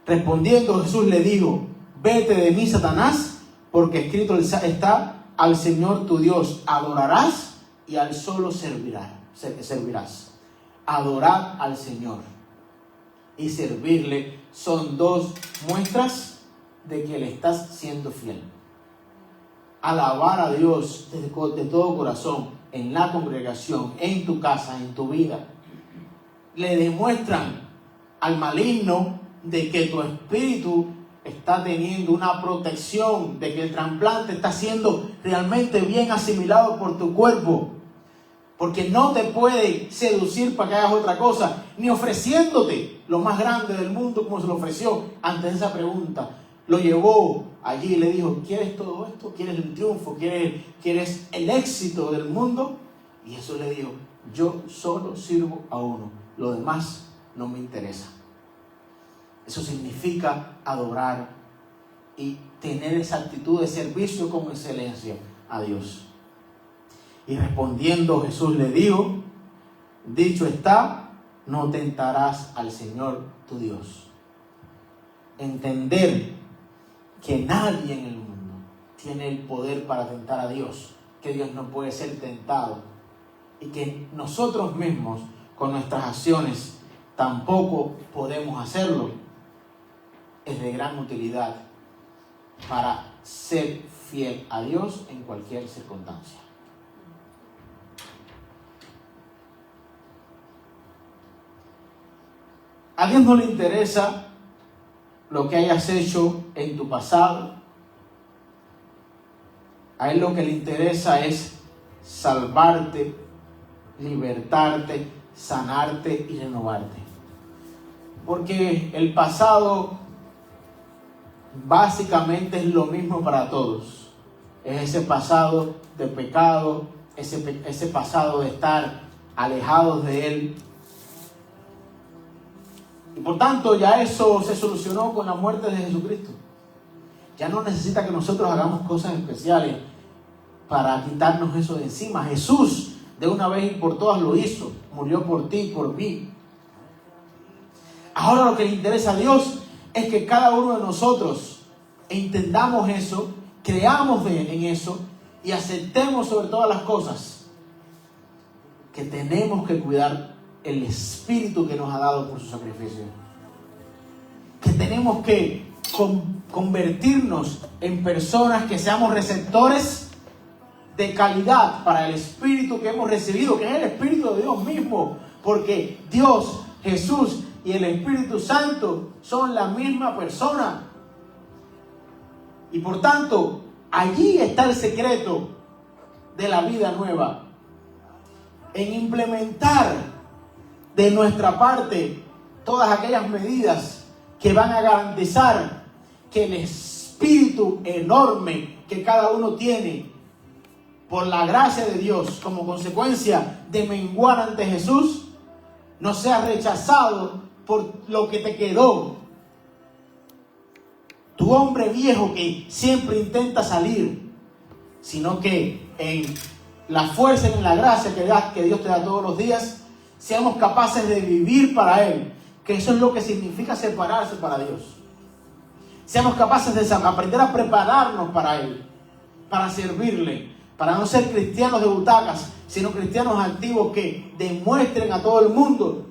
Respondiendo, Jesús le dijo: vete de mí, Satanás, porque escrito está: al Señor tu Dios adorarás y al solo servirás. Adorad al Señor y servirle son dos muestras de que le estás siendo fiel. Alabar a Dios de todo corazón, en la congregación, en tu casa, en tu vida, le demuestran al maligno de que tu espíritu está teniendo una protección, de que el trasplante está siendo realmente bien asimilado por tu cuerpo, porque no te puede seducir para que hagas otra cosa, ni ofreciéndote lo más grande del mundo como se lo ofreció antes de esa pregunta. Lo llevó allí y le dijo: ¿quieres todo esto? ¿Quieres el triunfo? ¿Quieres el éxito del mundo? Y Jesús le dijo: yo solo sirvo a uno, lo demás no me interesa. Eso significa adorar y tener esa actitud de servicio con excelencia a Dios. Y respondiendo, Jesús le dijo: dicho está, no tentarás al Señor tu Dios. Entender que nadie en el mundo tiene el poder para tentar a Dios, que Dios no puede ser tentado y que nosotros mismos con nuestras acciones tampoco podemos hacerlo, es de gran utilidad para ser fiel a Dios en cualquier circunstancia. A Dios no le interesa lo que hayas hecho en tu pasado. A Él lo que le interesa es salvarte, libertarte, sanarte y renovarte. Porque el pasado básicamente es lo mismo para todos. Es ese pasado de pecado, ese pasado de estar alejados de Él. Y por tanto ya eso se solucionó con la muerte de Jesucristo. Ya no necesita que nosotros hagamos cosas especiales para quitarnos eso de encima. Jesús de una vez y por todas lo hizo. Murió por ti y por mí. Ahora lo que le interesa a Dios es que cada uno de nosotros entendamos eso, creamos en eso y aceptemos sobre todas las cosas que tenemos que cuidar el espíritu que nos ha dado por su sacrificio. Que tenemos que convertirnos en personas que seamos receptores de calidad para el espíritu que hemos recibido, que es el Espíritu de Dios mismo, porque Dios, Jesús y el Espíritu Santo son la misma persona. Y por tanto, allí está el secreto de la vida nueva, en implementar de nuestra parte todas aquellas medidas que van a garantizar que el espíritu enorme que cada uno tiene por la gracia de Dios como consecuencia de menguar ante Jesús no sea rechazado por lo que te quedó. Tu hombre viejo que siempre intenta salir, sino que en la fuerza y en la gracia que Dios te da todos los días, seamos capaces de vivir para Él, que eso es lo que significa separarse para Dios. Seamos capaces de aprender a prepararnos para Él, para servirle, para no ser cristianos de butacas, sino cristianos activos que demuestren a todo el mundo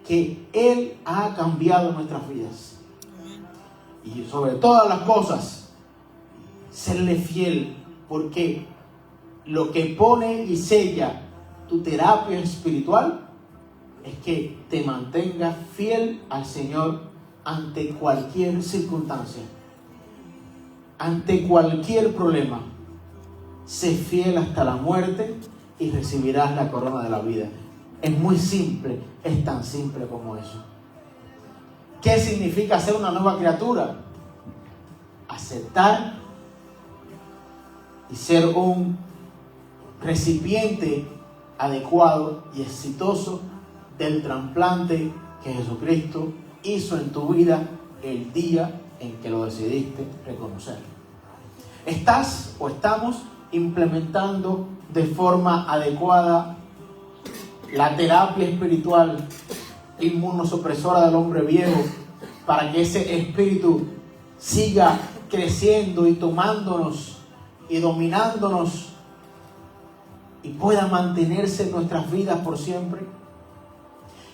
que Él ha cambiado nuestras vidas. Y sobre todas las cosas, serle fiel, porque lo que pone y sella tu terapia espiritual es que te mantengas fiel al Señor ante cualquier circunstancia, ante cualquier problema. Sé fiel hasta la muerte y recibirás la corona de la vida. Es muy simple, es tan simple como eso. ¿Qué significa ser una nueva criatura? Aceptar y ser un recipiente adecuado y exitoso del trasplante que Jesucristo hizo en tu vida el día en que lo decidiste reconocer. ¿Estás o estamos implementando de forma adecuada la terapia espiritual inmunosupresora del hombre viejo para que ese espíritu siga creciendo y tomándonos y dominándonos y pueda mantenerse en nuestras vidas por siempre?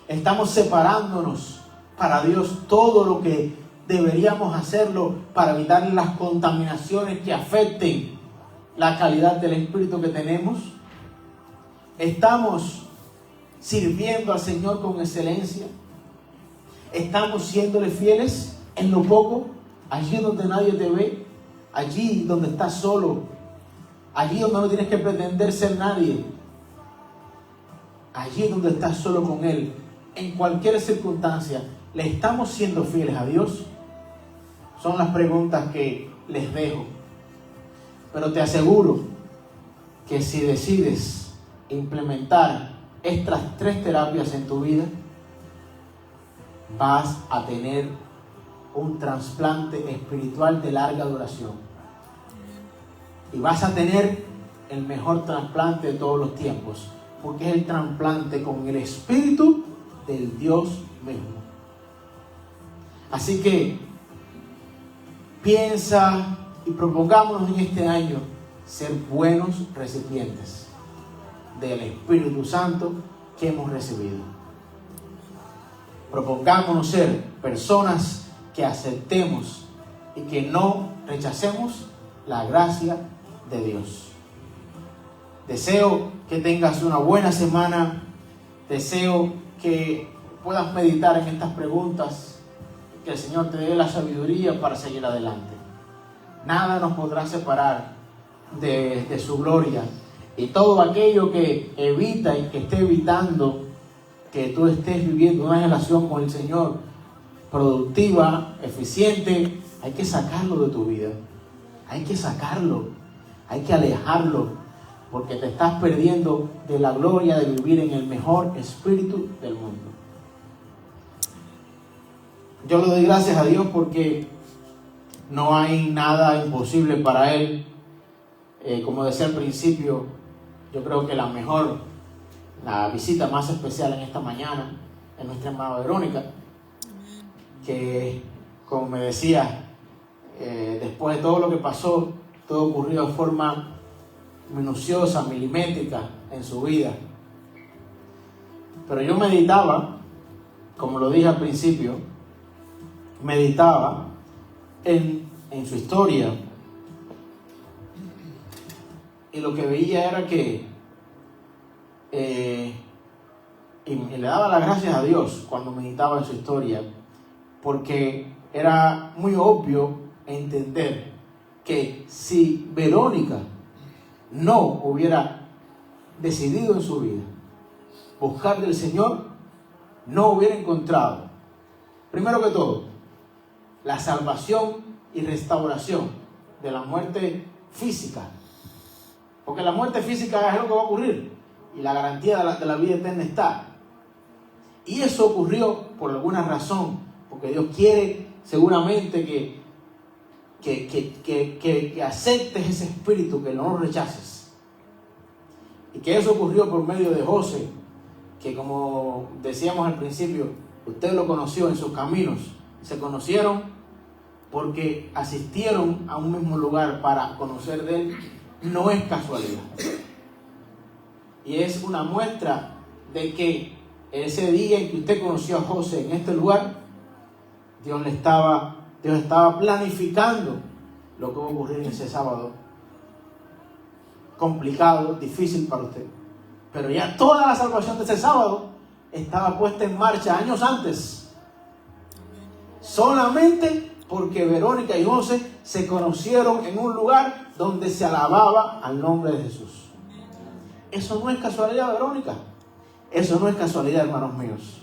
Estamos separándonos para Dios todo lo que deberíamos hacerlo para evitar las contaminaciones que afecten la calidad del espíritu que tenemos. Estamos sirviendo al Señor con excelencia. Estamos siéndole fieles en lo poco, allí donde nadie te ve, allí donde estás solo, allí donde no tienes que pretender ser nadie, allí donde estás solo con Él, en cualquier circunstancia. ¿Le estamos siendo fieles a Dios? Son las preguntas que les dejo. Pero te aseguro que si decides implementar estas 3 terapias en tu vida, vas a tener un trasplante espiritual de larga duración. Y vas a tener el mejor trasplante de todos los tiempos, porque es el trasplante con el Espíritu del Dios mismo. Así que piensa y propongámonos en este año ser buenos recipientes del Espíritu Santo que hemos recibido. Propongámonos ser personas que aceptemos y que no rechacemos la gracia de Dios. Deseo que tengas una buena semana. Deseo que puedas meditar en estas preguntas, que el Señor te dé la sabiduría para seguir adelante. Nada nos podrá separar de su gloria, y todo aquello que evita y que esté evitando que tú estés viviendo una relación con el Señor productiva, eficiente, hay que sacarlo de tu vida. Hay que sacarlo, hay que alejarlo, porque te estás perdiendo de la gloria de vivir en el mejor espíritu del mundo. Yo le doy gracias a Dios porque no hay nada imposible para Él. Como decía al principio, yo creo que la visita más especial en esta mañana es nuestra hermana Verónica, que, como me decía, después de todo lo que pasó, todo ocurrió de forma minuciosa, milimétrica en su vida. Pero yo meditaba, como lo dije al principio, meditaba en su historia, y lo que veía era que y le daba las gracias a Dios cuando meditaba en su historia, porque era muy obvio entender que si Verónica no hubiera decidido en su vida buscar del Señor, no hubiera encontrado, primero que todo, la salvación y restauración de la muerte física. Porque la muerte física es lo que va a ocurrir, y la garantía de la vida eterna está. Y eso ocurrió por alguna razón, porque Dios quiere seguramente que aceptes ese espíritu, que no lo rechaces. Y que eso ocurrió por medio de José, que, como decíamos al principio, usted lo conoció en sus caminos. Se conocieron porque asistieron a un mismo lugar para conocer de él. No es casualidad. Y es una muestra de que ese día en que usted conoció a José en este lugar, Dios estaba planificando lo que va a ocurrir ese sábado. complicado, difícil para usted. Pero ya toda la salvación de ese sábado estaba puesta en marcha años antes. Solamente porque Verónica y José se conocieron en un lugar donde se alababa al nombre de Jesús. Eso no es casualidad, Verónica. Eso no es casualidad, hermanos míos.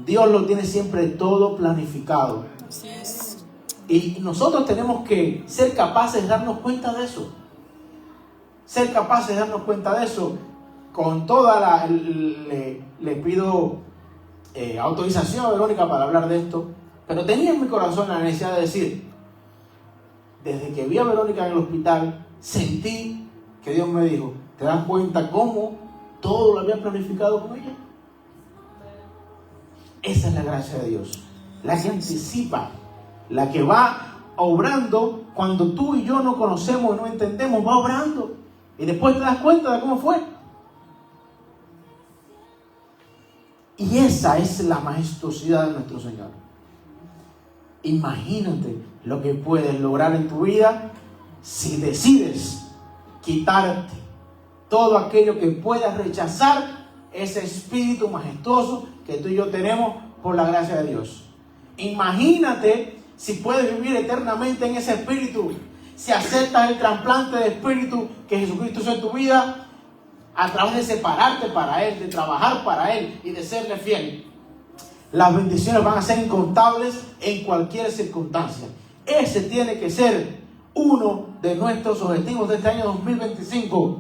Dios lo tiene siempre todo planificado. Y nosotros tenemos que ser capaces de darnos cuenta de eso. Ser capaces de darnos cuenta de eso. Con toda le pido autorización a Verónica para hablar de esto. Pero tenía en mi corazón la necesidad de decir, desde que vi a Verónica en el hospital, sentí que Dios me dijo, ¿te das cuenta cómo todo lo había planificado con ella? Esa es la gracia de Dios, la que anticipa, la que va obrando cuando tú y yo no conocemos, no entendemos, va obrando. Y después te das cuenta de cómo fue. Y esa es la majestuosidad de nuestro Señor. Imagínate lo que puedes lograr en tu vida si decides quitarte todo aquello que puedas rechazar ese espíritu majestuoso que tú y yo tenemos por la gracia de Dios. Imagínate si puedes vivir eternamente en ese espíritu, si aceptas el trasplante de espíritu que Jesucristo hizo en tu vida a través de separarte para Él, de trabajar para Él y de serle fiel. Las bendiciones van a ser incontables en cualquier circunstancia. Ese tiene que ser uno de nuestros objetivos de este año 2025.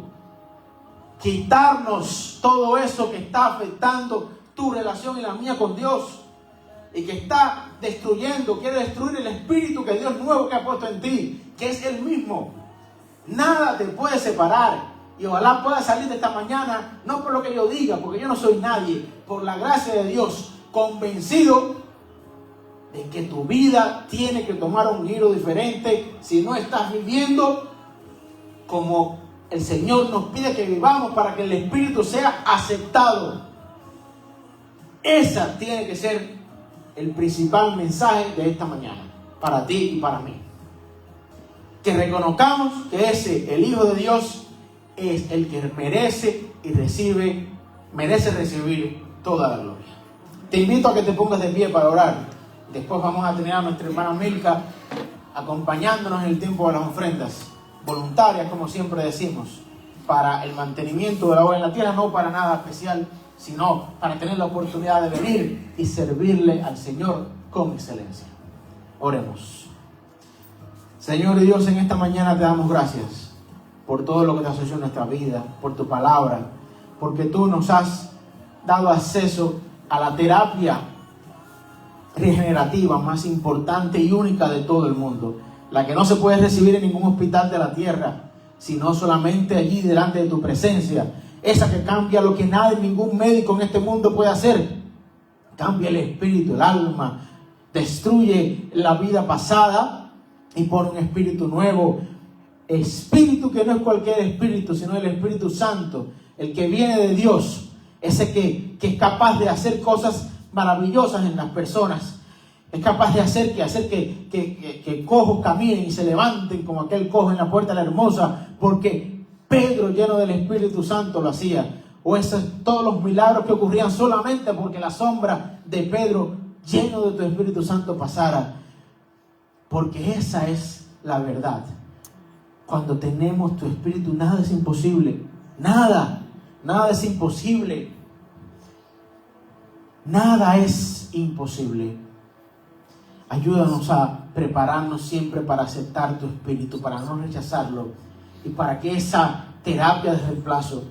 Quitarnos todo eso que está afectando tu relación y la mía con Dios. Y que está destruyendo, quiere destruir el espíritu que Dios nuevo que ha puesto en ti, que es el mismo. Nada te puede separar. Y ojalá pueda salir de esta mañana, no por lo que yo diga, porque yo no soy nadie, por la gracia de Dios, convencido de que tu vida tiene que tomar un giro diferente si no estás viviendo como el Señor nos pide que vivamos para que el Espíritu sea aceptado. Esa tiene que ser el principal mensaje de esta mañana, para ti y para mí. Que reconozcamos que el Hijo de Dios, es el que merece recibir toda la gloria. Te invito a que te pongas de pie para orar. Después vamos a tener a nuestra hermana Milka acompañándonos en el tiempo de las ofrendas voluntarias, como siempre decimos, para el mantenimiento de la obra en la tierra, no para nada especial, sino para tener la oportunidad de venir y servirle al Señor con excelencia. Oremos. Señor y Dios, en esta mañana te damos gracias por todo lo que te has hecho en nuestra vida, por tu palabra, porque tú nos has dado acceso a la terapia regenerativa más importante y única de todo el mundo, la que no se puede recibir en ningún hospital de la tierra, sino solamente allí delante de tu presencia, esa que cambia lo que ningún médico en este mundo puede hacer. Cambia el espíritu, el alma, destruye la vida pasada y pone un espíritu nuevo. Espíritu que no es cualquier espíritu, sino el Espíritu Santo, el que viene de Dios, ese que es capaz de hacer cosas maravillosas en las personas. Es capaz de hacer que cojos caminen y se levanten como aquel cojo en la puerta de la hermosa, porque Pedro, lleno del Espíritu Santo, lo hacía. O todos los milagros que ocurrían solamente porque la sombra de Pedro, lleno de tu Espíritu Santo, pasara. Porque esa es la verdad. Cuando tenemos tu Espíritu, nada es imposible. Nada es imposible. Nada es imposible. Ayúdanos a prepararnos siempre para aceptar tu Espíritu, para no rechazarlo, y para que esa terapia de reemplazo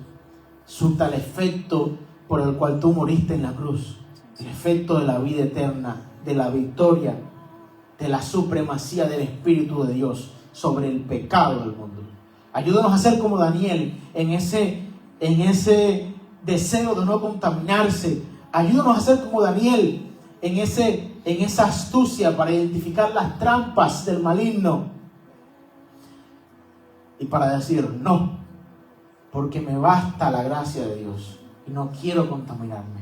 surta el efecto por el cual tú moriste en la cruz, el efecto de la vida eterna, de la victoria, de la supremacía del Espíritu de Dios sobre el pecado del mundo. Ayúdanos a ser como Daniel en ese deseo de no contaminarse. Ayúdanos a ser como Daniel en esa astucia para identificar las trampas del maligno y para decir no, porque me basta la gracia de Dios y no quiero contaminarme.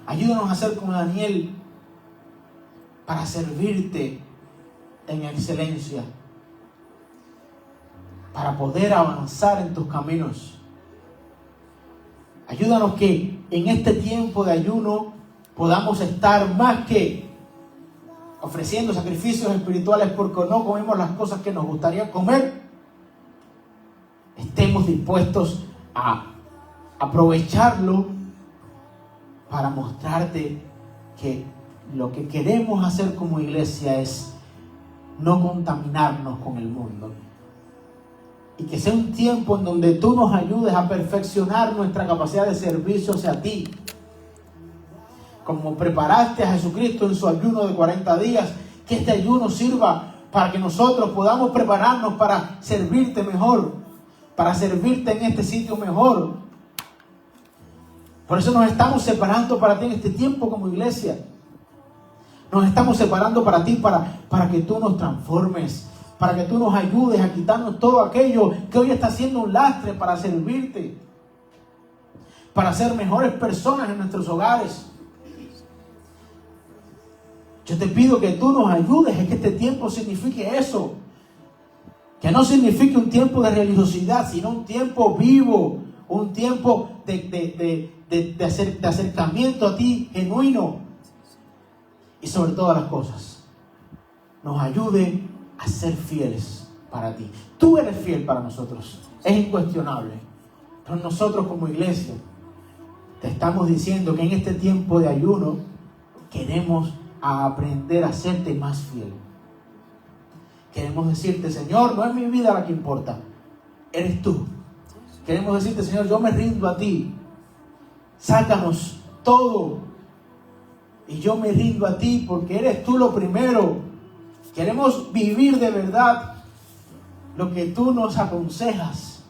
Ayúdanos a ser como Daniel para servirte en excelencia, para poder avanzar en tus caminos. Ayúdanos que en este tiempo de ayuno podamos estar más que ofreciendo sacrificios espirituales porque no comemos las cosas que nos gustaría comer. Estemos dispuestos a aprovecharlo para mostrarte que lo que queremos hacer como iglesia es no contaminarnos con el mundo. Y que sea un tiempo en donde tú nos ayudes a perfeccionar nuestra capacidad de servicio hacia ti. Como preparaste a Jesucristo en su ayuno de 40 días, que este ayuno sirva para que nosotros podamos prepararnos para servirte mejor, para servirte en este sitio mejor. Por eso nos estamos separando para ti en este tiempo como iglesia. Nos estamos separando para ti, para que tú nos transformes, para que tú nos ayudes a quitarnos todo aquello que hoy está siendo un lastre para servirte, para ser mejores personas en nuestros hogares. Yo te pido que tú nos ayudes a que este tiempo signifique eso. Que no signifique un tiempo de religiosidad, sino un tiempo vivo, un tiempo de acercamiento a ti genuino. Y sobre todas las cosas, nos ayude a ser fieles para ti. Tú eres fiel para nosotros, es incuestionable. Pero nosotros como iglesia te estamos diciendo que en este tiempo de ayuno queremos aprender a serte más fiel. Queremos decirte, Señor, no es mi vida la que importa, eres tú. Queremos decirte, Señor, yo me rindo a ti. Sácanos todo y yo me rindo a ti porque eres tú lo primero. Queremos vivir de verdad lo que tú nos aconsejas.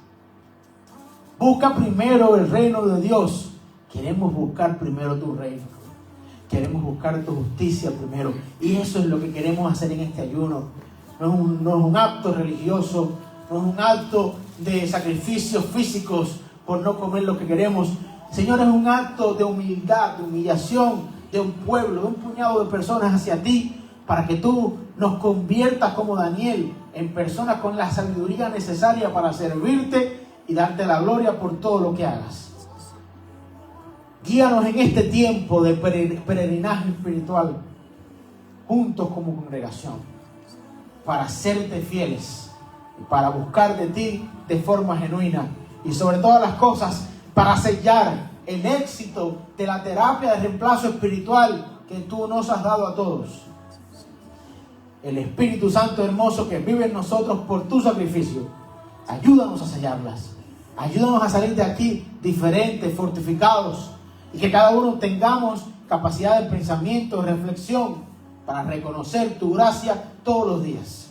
Busca primero el reino de Dios. Queremos buscar primero tu reino. Queremos buscar tu justicia primero. Y eso es lo que queremos hacer en este ayuno. No es un acto religioso, no es un acto de sacrificios físicos por no comer lo que queremos. Señor, es un acto de humildad, de humillación de un pueblo, de un puñado de personas hacia ti, para que tú nos conviertas como Daniel en personas con la sabiduría necesaria para servirte y darte la gloria por todo lo que hagas. Guíanos en este tiempo de peregrinaje espiritual, juntos como congregación, para serte fieles y para buscar de ti de forma genuina, y sobre todas las cosas para sellar el éxito de la terapia de reemplazo espiritual que tú nos has dado a todos. El Espíritu Santo hermoso que vive en nosotros por tu sacrificio, ayúdanos a sellarlas. Ayúdanos a salir de aquí diferentes, fortificados, y que cada uno tengamos capacidad de pensamiento, de reflexión, para reconocer tu gracia todos los días.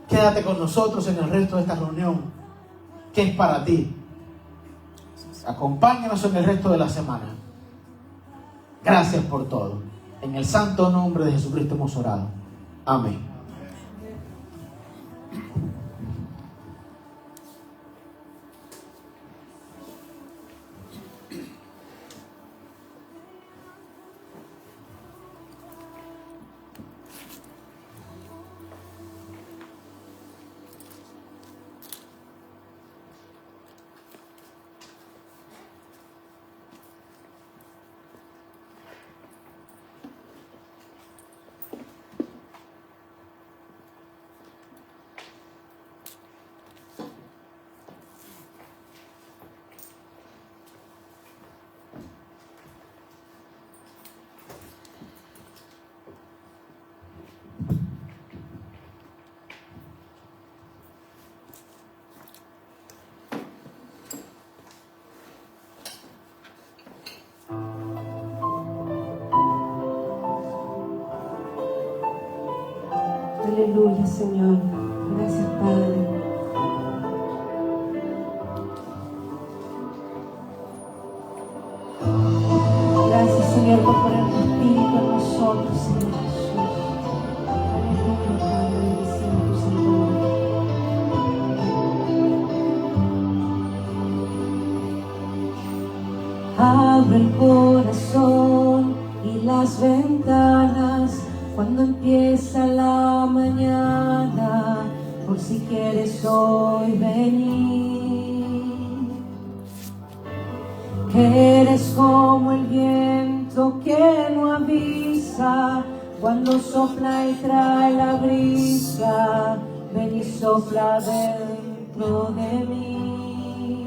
Quédate con nosotros en el resto de esta reunión, que es para ti. Acompáñanos en el resto de la semana. Gracias por todo. En el santo nombre de Jesucristo hemos orado. Amén. Aleluya, Señor. Gracias, Padre. Gracias, Señor, por poner tu espíritu en nosotros, Señor Jesús. Aleluya, Padre. Bendecimos tu santo nombre. Abre el corazón y las ventanas cuando empieza la mañana, por si quieres hoy venir. Eres como el viento que no avisa, cuando sopla y trae la brisa. Ven y sopla dentro de mí,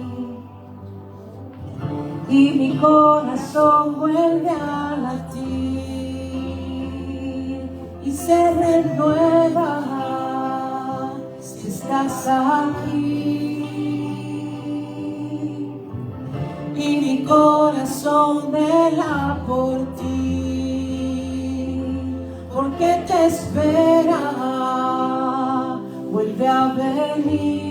y mi corazón vuelve a latir y se renueva si estás aquí. Y mi corazón vela por ti, porque te espera, vuelve a venir.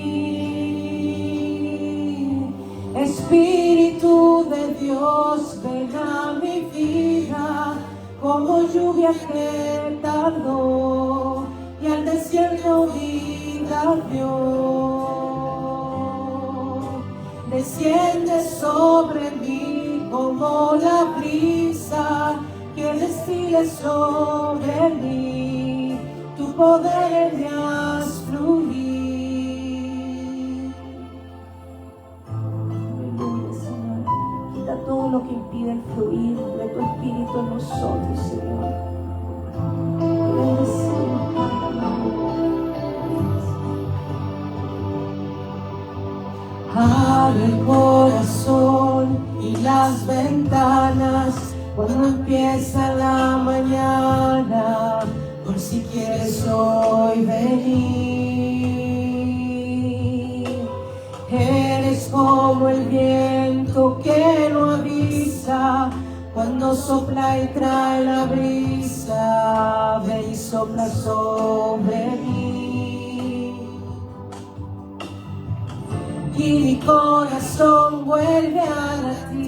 Espíritu de Dios, ven a mi vida, como lluvia que tardó y al desierto vida dio. Desciende sobre mí como la brisa que destile sobre mí, tu poder me haz fluir. Aleluya, Señor. Quita todo lo que impide el fluir de tu Espíritu en nosotros, Señor. Te bendecimos, Padre. Abre el corazón y las ventanas cuando empieza la mañana, por si quieres hoy venir. Eres como el viento que no avisa, cuando sopla y trae la brisa. Ven y sopla sobre mí, y mi corazón vuelve a latir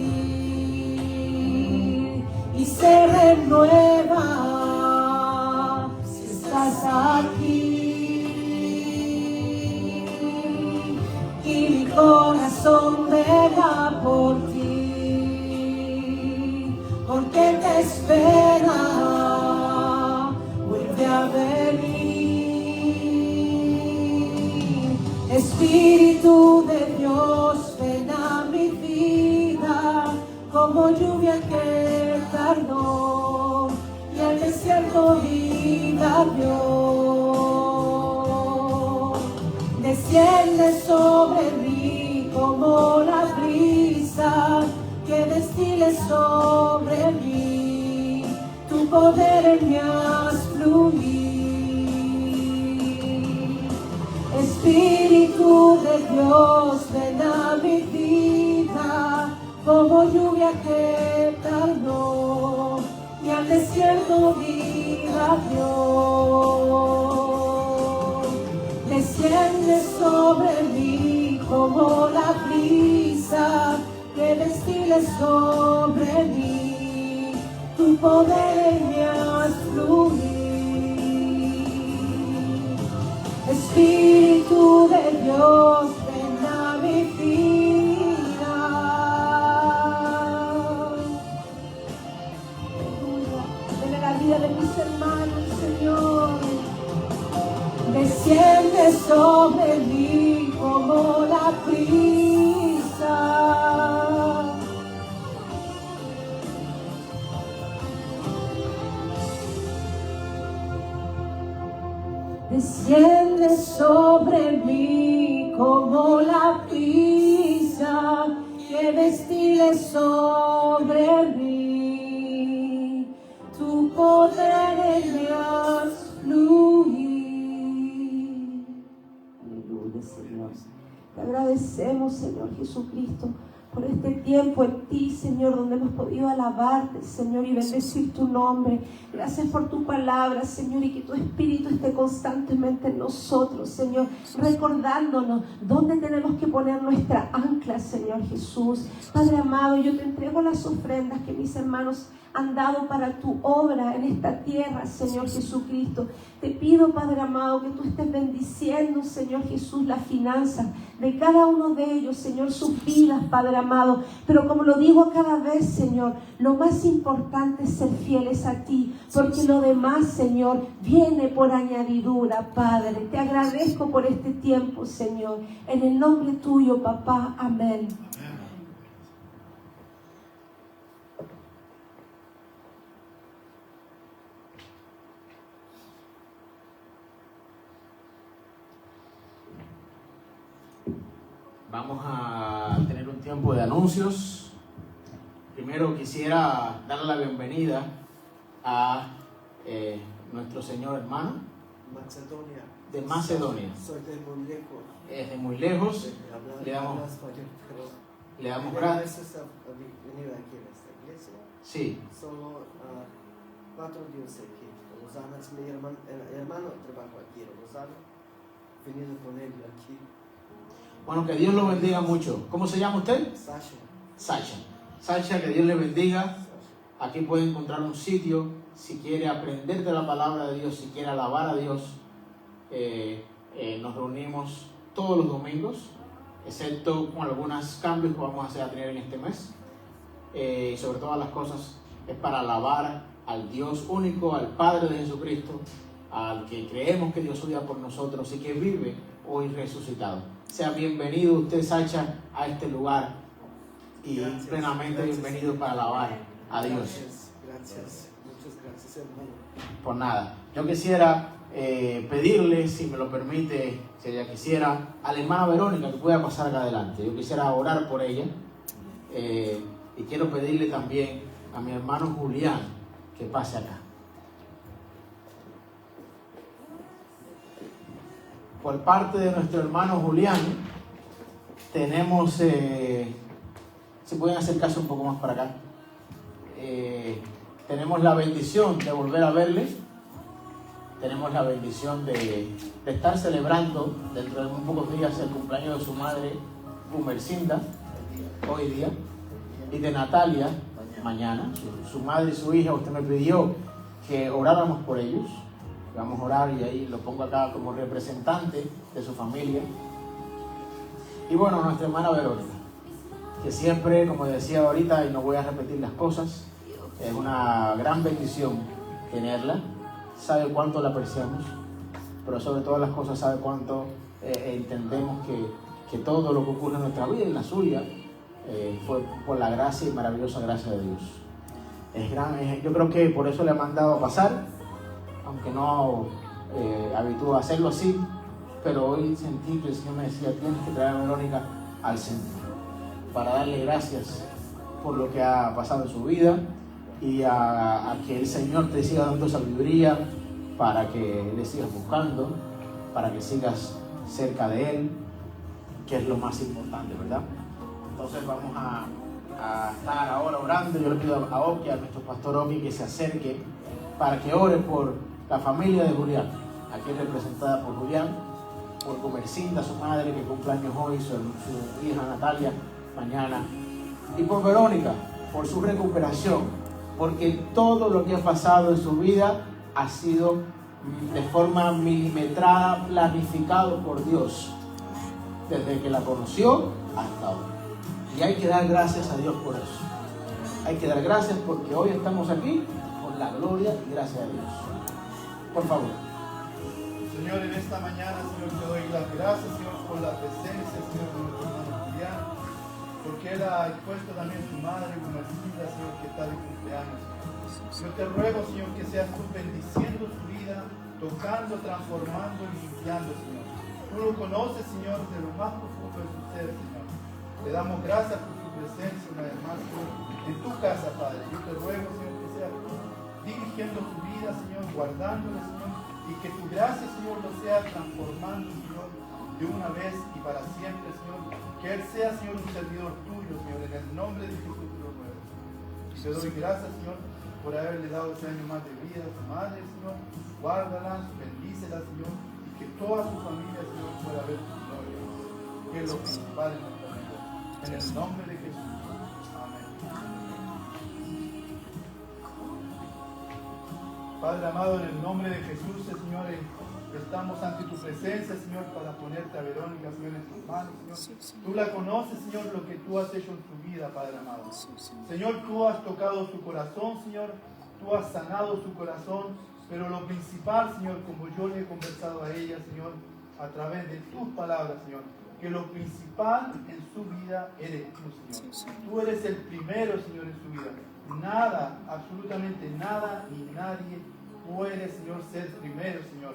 y se renueva si estás aquí. Y mi corazón vela por ti, porque te espera, vuelve a venir. Espíritu de Dios, ven a mi vida, como lluvia que tardó y al desierto vida dio. Desciende sobre mí como la brisa que destile sobre mí, tu poder me haz fluir. Espíritu de Dios, ven a mi vida, como lluvia que tardó y al desierto vida dio. Desciende sobre mí como la brisa que destile sobre mí, tu poder me haz fluir. Espíritu de Dios, ven a mi vida. Ven a la vida de mis hermanos, Señor. Desciende sobre mí como la brisa. Desciende sobre mí como la brisa que destile sobre mí, tu poder me haz fluir. Aleluya, Señor. Te agradecemos, Señor Jesucristo, por este tiempo en ti, Señor, donde hemos podido alabarte, Señor, y bendecir tu nombre. Gracias por tu palabra, Señor, y que tu Espíritu esté constantemente en nosotros, Señor, recordándonos dónde tenemos que poner nuestra ancla, Señor Jesús. Padre amado, yo te entrego las ofrendas que mis hermanos han dado para tu obra en esta tierra, Señor Jesucristo. Te pido, Padre amado, que tú estés bendiciendo, Señor Jesús, las finanzas de cada uno de ellos, Señor, sus vidas, Padre amado. Pero como lo digo cada vez, Señor, lo más importante es ser fieles a ti, porque lo demás, Señor, viene por añadidura, Padre. Te agradezco por este tiempo, Señor. En el nombre tuyo, papá. Amén. Vamos a tener un tiempo de anuncios. Primero quisiera darle la bienvenida a nuestro señor hermano de Macedonia. Soy de muy lejos. Es de muy lejos. Le damos gracias. Venir aquí a esta iglesia. Sí. Solo 4 días aquí. Rosana es mi hermano. El hermano trabaja aquí en Rosana. Venido con él aquí. Bueno, que Dios lo bendiga mucho. ¿Cómo se llama usted? Sasha. Sasha, que Dios le bendiga. Aquí puede encontrar un sitio si quiere aprender de la palabra de Dios, si quiere alabar a Dios. Nos reunimos todos los domingos, excepto con algunos cambios que vamos a tener en este mes. Y sobre todas las cosas es para alabar al Dios único, al Padre de Jesucristo, al que creemos que Dios odia por nosotros y que vive hoy resucitado. Sea bienvenido usted, Sacha, a este lugar y plenamente bienvenido para alabar a Dios. Gracias. Muchas gracias, hermano. Por nada. Yo quisiera pedirle, si me lo permite, si ella quisiera, a la hermana Verónica que pueda pasar acá adelante. Yo quisiera orar por ella y quiero pedirle también a mi hermano Julián que pase acá. Por parte de nuestro hermano Julián, tenemos, si pueden acercarse un poco más para acá, tenemos la bendición de volver a verle, tenemos la bendición de estar celebrando dentro de muy pocos días el cumpleaños de su madre, Gumercinda, hoy día, y de Natalia, mañana. Su madre y su hija, usted me pidió que oráramos por ellos. Vamos a orar y ahí lo pongo acá como representante de su familia. Y bueno, nuestra hermana Verónica, que siempre, como decía ahorita, y no voy a repetir las cosas, es una gran bendición tenerla. Sabe cuánto la apreciamos, pero sobre todas las cosas sabe cuánto entendemos que todo lo que ocurre en nuestra vida y en la suya fue por la gracia y maravillosa gracia de Dios. Yo creo que por eso le ha mandado a pasar, aunque no habitúo a hacerlo así, pero hoy sentí que el Señor me decía: tienes que traer a Verónica al centro para darle gracias por lo que ha pasado en su vida y a que el Señor te siga dando sabiduría para que le sigas buscando, para que sigas cerca de Él, que es lo más importante, ¿verdad? Entonces vamos a estar ahora orando. Yo le pido a Oki, a nuestro pastor Oki, que se acerque para que ore por la familia de Julián, aquí representada por Julián, por Gumercinda, su madre, que cumple años hoy, su hija Natalia mañana, y por Verónica, por su recuperación, porque todo lo que ha pasado en su vida ha sido de forma milimetrada, planificado por Dios, desde que la conoció hasta hoy. Y hay que dar gracias a Dios por eso. Hay que dar gracias porque hoy estamos aquí por la gloria y gracia de Dios. Por favor. Señor, en esta mañana, Señor, te doy las gracias, Señor, por la presencia, Señor, de nuestro hermano Julián, porque él ha expuesto también su madre, Gumercinda, Señor, que está de cumpleaños. Yo te ruego, Señor, que seas tú bendiciendo su vida, tocando, transformando y limpiando, Señor. Tú lo conoces, Señor, de lo más profundo de su ser, Señor. Le damos gracias por tu presencia una vez más, Señor, en tu casa, Padre. Yo te ruego, Señor, que seas tú dirigiendo su vida, Señor, guardándole, Señor, y que tu gracia, Señor, lo sea transformando, Señor, de una vez y para siempre, Señor. Que él sea, Señor, un servidor tuyo, Señor, en el nombre de Jesús te lo ruego. Y te doy gracias, Señor, por haberle dado ese año más de vida a su madre, Señor. Guárdala, bendícela, Señor, y que toda su familia, Señor, pueda ver tu gloria, que es lo principal en nuestra vida. En el nombre de Jesús. Amén. Padre amado, en el nombre de Jesús, Señor, estamos ante tu presencia, Señor, para ponerte a Verónica, Señor, en tus manos, Señor. Tú la conoces, Señor, lo que tú has hecho en tu vida, Padre amado. Señor, tú has tocado su corazón, Señor, tú has sanado su corazón, pero lo principal, Señor, como yo le he conversado a ella, Señor, a través de tus palabras, Señor, que lo principal en su vida eres tú, Señor. Tú eres el primero, Señor, en su vida. Nada, absolutamente nada ni nadie puede, Señor, ser primero, Señor.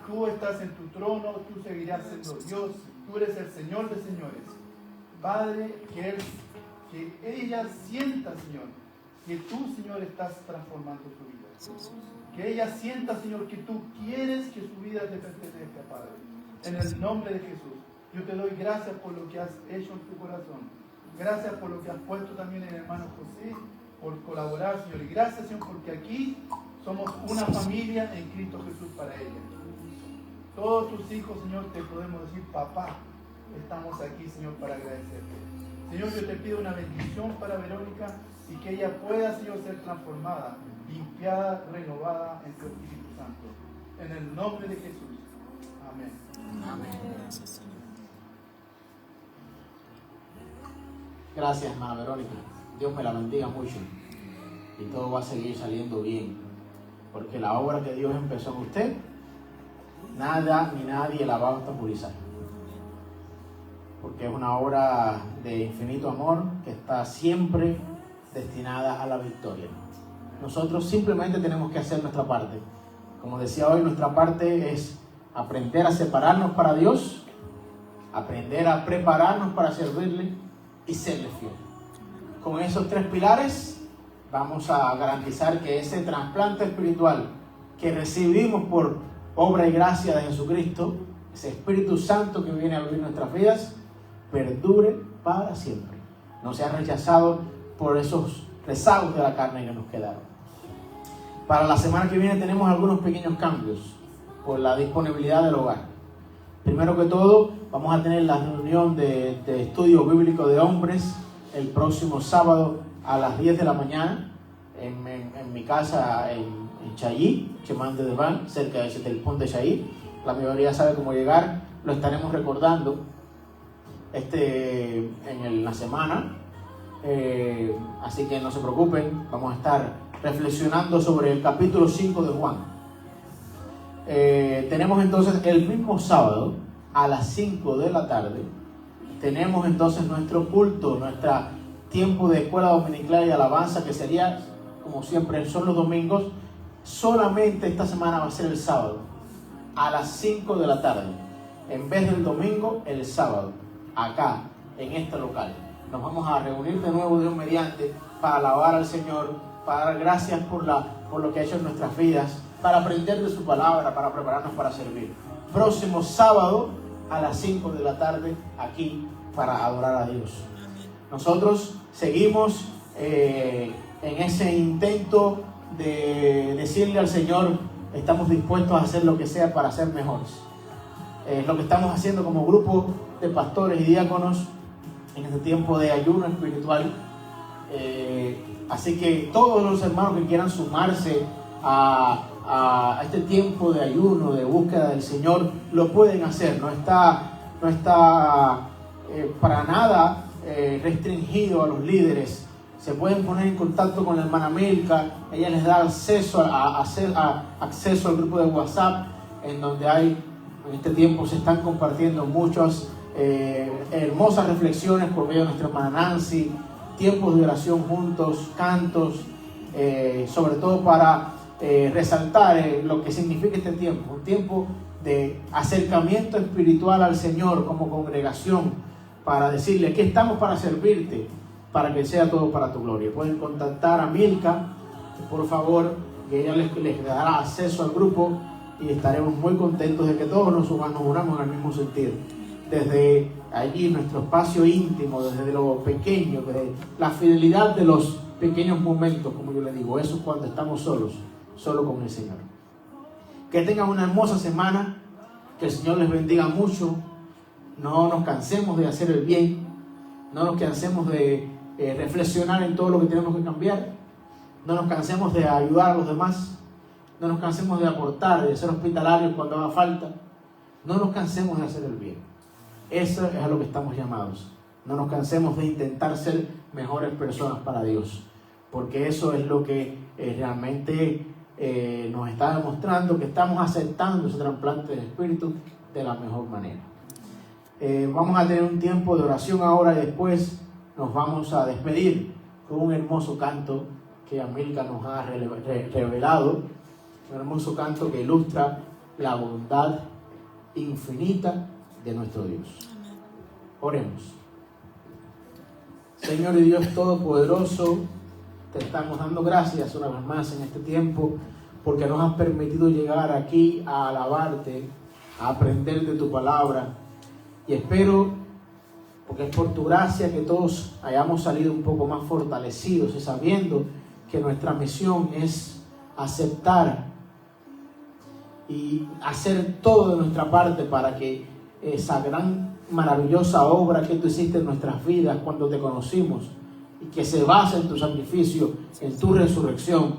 Tú estás en tu trono, tú seguirás siendo Dios, tú eres el Señor de señores. Padre, que ella sienta, Señor, que tú, Señor, estás transformando su vida. Que ella sienta, Señor, que tú quieres que su vida te pertenezca, Padre. En el nombre de Jesús, yo te doy gracias por lo que has hecho en tu corazón. Gracias por lo que has puesto también en el hermano José, por colaborar, Señor. Y gracias, Señor, porque aquí somos una familia en Cristo Jesús para ella. Todos tus hijos, Señor, te podemos decir, papá, estamos aquí, Señor, para agradecerte. Señor, yo te pido una bendición para Verónica y que ella pueda, Señor, ser transformada, limpiada, renovada en tu Espíritu Santo. En el nombre de Jesús. Amén. Amén. Gracias, hermana Verónica. Dios me la bendiga mucho. Y todo va a seguir saliendo bien. Porque la obra que Dios empezó en usted, nada ni nadie la va a obstaculizar. Porque es una obra de infinito amor que está siempre destinada a la victoria. Nosotros simplemente tenemos que hacer nuestra parte. Como decía hoy, nuestra parte es aprender a separarnos para Dios, aprender a prepararnos para servirle y serle fiel. Con esos tres pilares vamos a garantizar que ese trasplante espiritual que recibimos por obra y gracia de Jesucristo, ese Espíritu Santo que viene a vivir nuestras vidas, perdure para siempre. No sea rechazado por esos rezagos de la carne que nos quedaron. Para la semana que viene tenemos algunos pequeños cambios por la disponibilidad del hogar. Primero que todo, vamos a tener la reunión de estudio bíblico de hombres el próximo sábado a las 10 de la mañana en mi casa en Chayí, Chemán de Deván, cerca del pont de Chayí. La mayoría sabe cómo llegar, lo estaremos recordando en la semana, así que no se preocupen, vamos a estar reflexionando sobre el capítulo 5 de Juan. Tenemos entonces el mismo sábado a las 5 de la tarde, tenemos entonces nuestro culto, nuestro tiempo de escuela dominical y alabanza, que sería, como siempre, son los domingos. Solamente esta semana va a ser el sábado a las 5 de la tarde, en vez del domingo, el sábado, acá, en este local. Nos vamos a reunir de nuevo, Dios mediante, para alabar al Señor, para dar gracias por lo que ha hecho en nuestras vidas, para aprender de su palabra, para prepararnos para servir. Próximo sábado a las 5 de la tarde, aquí, para adorar a Dios. Nosotros seguimos en ese intento de decirle al Señor, estamos dispuestos a hacer lo que sea para ser mejores. Lo que estamos haciendo como grupo de pastores y diáconos en este tiempo de ayuno espiritual. Así que todos los hermanos que quieran sumarse a este tiempo de ayuno, de búsqueda del Señor, lo pueden hacer. No está para nada restringido a los líderes. Se pueden poner en contacto con la hermana Milka, ella les da acceso acceso al grupo de WhatsApp, en donde en este tiempo se están compartiendo muchas hermosas reflexiones por medio de nuestra hermana Nancy, tiempos de oración juntos, cantos, sobre todo para resaltar lo que significa este tiempo, un tiempo de acercamiento espiritual al Señor como congregación, para decirle que estamos para servirte, para que sea todo para tu gloria. Pueden contactar a Milka, por favor, que ella les dará acceso al grupo y estaremos muy contentos de que todos nos unamos en el mismo sentir. Desde allí, nuestro espacio íntimo, desde lo pequeño, desde la fidelidad de los pequeños momentos, como yo le digo, eso es cuando estamos solo con el Señor. Que tengan una hermosa semana, que el Señor les bendiga mucho. No nos cansemos de hacer el bien, no nos cansemos de reflexionar en todo lo que tenemos que cambiar, no nos cansemos de ayudar a los demás. No nos cansemos de aportar, de ser hospitalarios cuando haga falta. No nos cansemos de hacer el bien. Eso es a lo que estamos llamados. No nos cansemos de intentar ser mejores personas para Dios, porque eso es lo que realmente nos está demostrando que estamos aceptando ese trasplante del Espíritu de la mejor manera. Vamos a tener un tiempo de oración ahora y después nos vamos a despedir con un hermoso canto que Amilcar nos ha revelado, un hermoso canto que ilustra la bondad infinita de nuestro Dios. Oremos. Señor y Dios Todopoderoso, te estamos dando gracias una vez más en este tiempo porque nos has permitido llegar aquí a alabarte, a aprender de tu palabra, y espero, porque es por tu gracia, que todos hayamos salido un poco más fortalecidos y sabiendo que nuestra misión es aceptar y hacer todo de nuestra parte para que esa gran maravillosa obra que tú hiciste en nuestras vidas cuando te conocimos y que se basa en tu sacrificio, en tu resurrección,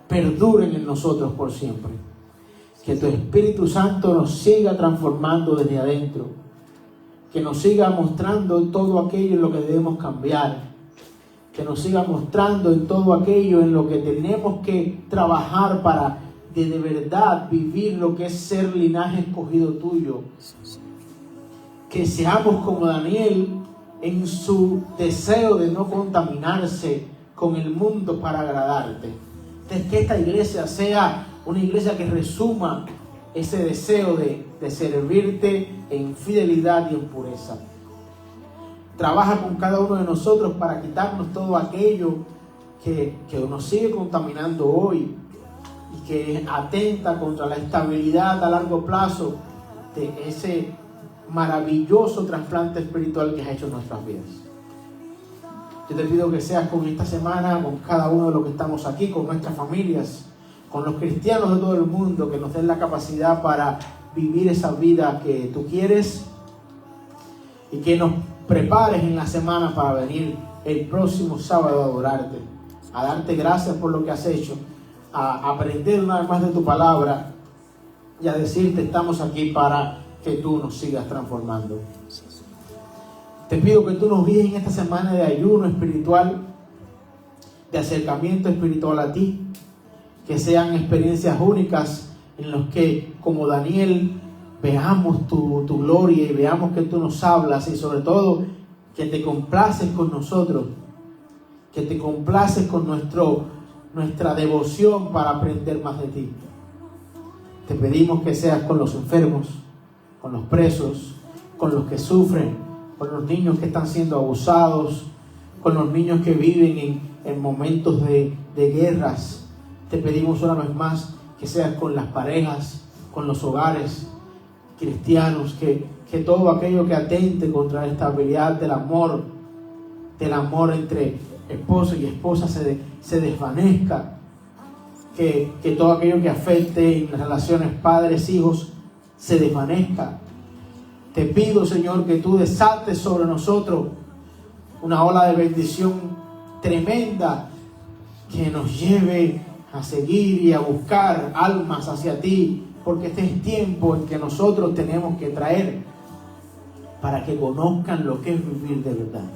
perduren en nosotros por siempre. Que tu Espíritu Santo nos siga transformando desde adentro, que nos siga mostrando todo aquello en lo que debemos cambiar, que nos siga mostrando en todo aquello en lo que tenemos que trabajar para de verdad vivir lo que es ser linaje escogido tuyo. Que seamos como Daniel en su deseo de no contaminarse con el mundo para agradarte. Que esta iglesia sea una iglesia que resuma ese deseo de servirte en fidelidad y en pureza. Trabaja con cada uno de nosotros para quitarnos todo aquello que nos sigue contaminando hoy y que atenta contra la estabilidad a largo plazo de ese maravilloso trasplante espiritual que has hecho en nuestras vidas. Yo te pido que seas con esta semana, con cada uno de los que estamos aquí, con nuestras familias, con los cristianos de todo el mundo, que nos den la capacidad para vivir esa vida que tú quieres, y que nos prepares en la semana para venir el próximo sábado a adorarte, a darte gracias por lo que has hecho, a aprender una vez más de tu palabra y a decirte: estamos aquí para que tú nos sigas transformando. Te pido que tú nos guíes en esta semana de ayuno espiritual, de acercamiento espiritual a ti, que sean experiencias únicas en las que, como Daniel, veamos tu gloria y veamos que tú nos hablas, y sobre todo que te complaces con nosotros, que te complaces con nuestra devoción para aprender más de ti. Te pedimos que seas con los enfermos, con los presos, con los que sufren, con los niños que están siendo abusados, con los niños que viven en momentos de guerras. Te pedimos una vez más que seas con las parejas, con los hogares cristianos, que todo aquello que atente contra la estabilidad del amor entre esposo y esposa se desvanezca, que todo aquello que afecte en las relaciones padres-hijos se desvanezca. Te pido, Señor, que tú desates sobre nosotros una ola de bendición tremenda que nos lleve a seguir y a buscar almas hacia ti, porque este es tiempo en que nosotros tenemos que traer para que conozcan lo que es vivir de verdad.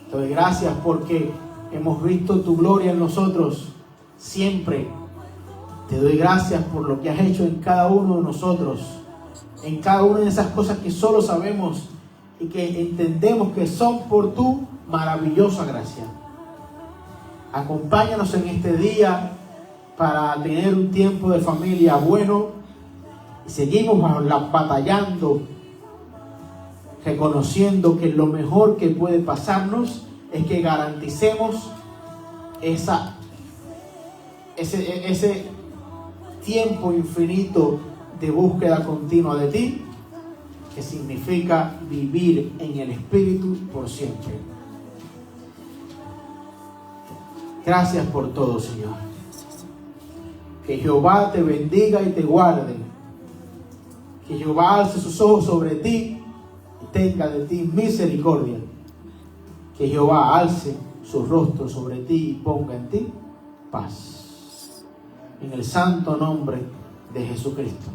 Te doy gracias porque hemos visto tu gloria en nosotros siempre. Te doy gracias por lo que has hecho en cada uno de nosotros, en cada una de esas cosas que solo sabemos y que entendemos que son por tu maravillosa gracia. Acompáñanos en este día para tener un tiempo de familia bueno, y seguimos batallando, reconociendo que lo mejor que puede pasarnos es que garanticemos ese tiempo infinito de búsqueda continua de ti, que significa vivir en el Espíritu por siempre. Gracias por todo, Señor. Que Jehová te bendiga y te guarde. Que Jehová alce sus ojos sobre ti y tenga de ti misericordia. Que Jehová alce su rostro sobre ti y ponga en ti paz. En el santo nombre de Jesucristo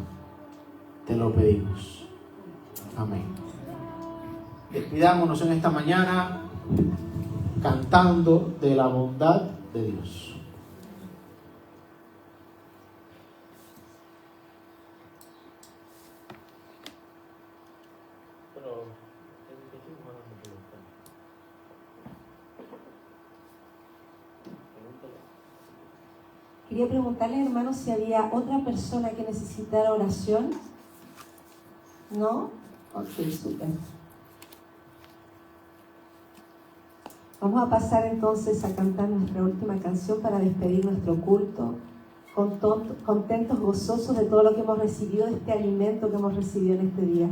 te lo pedimos. Amén. Despidámonos en esta mañana cantando de la bondad de Dios. Quería preguntarle, hermanos, si había otra persona que necesitara oración. ¿No? Ok, súper. Vamos a pasar entonces a cantar nuestra última canción para despedir nuestro culto, contentos, gozosos de todo lo que hemos recibido, de este alimento que hemos recibido en este día.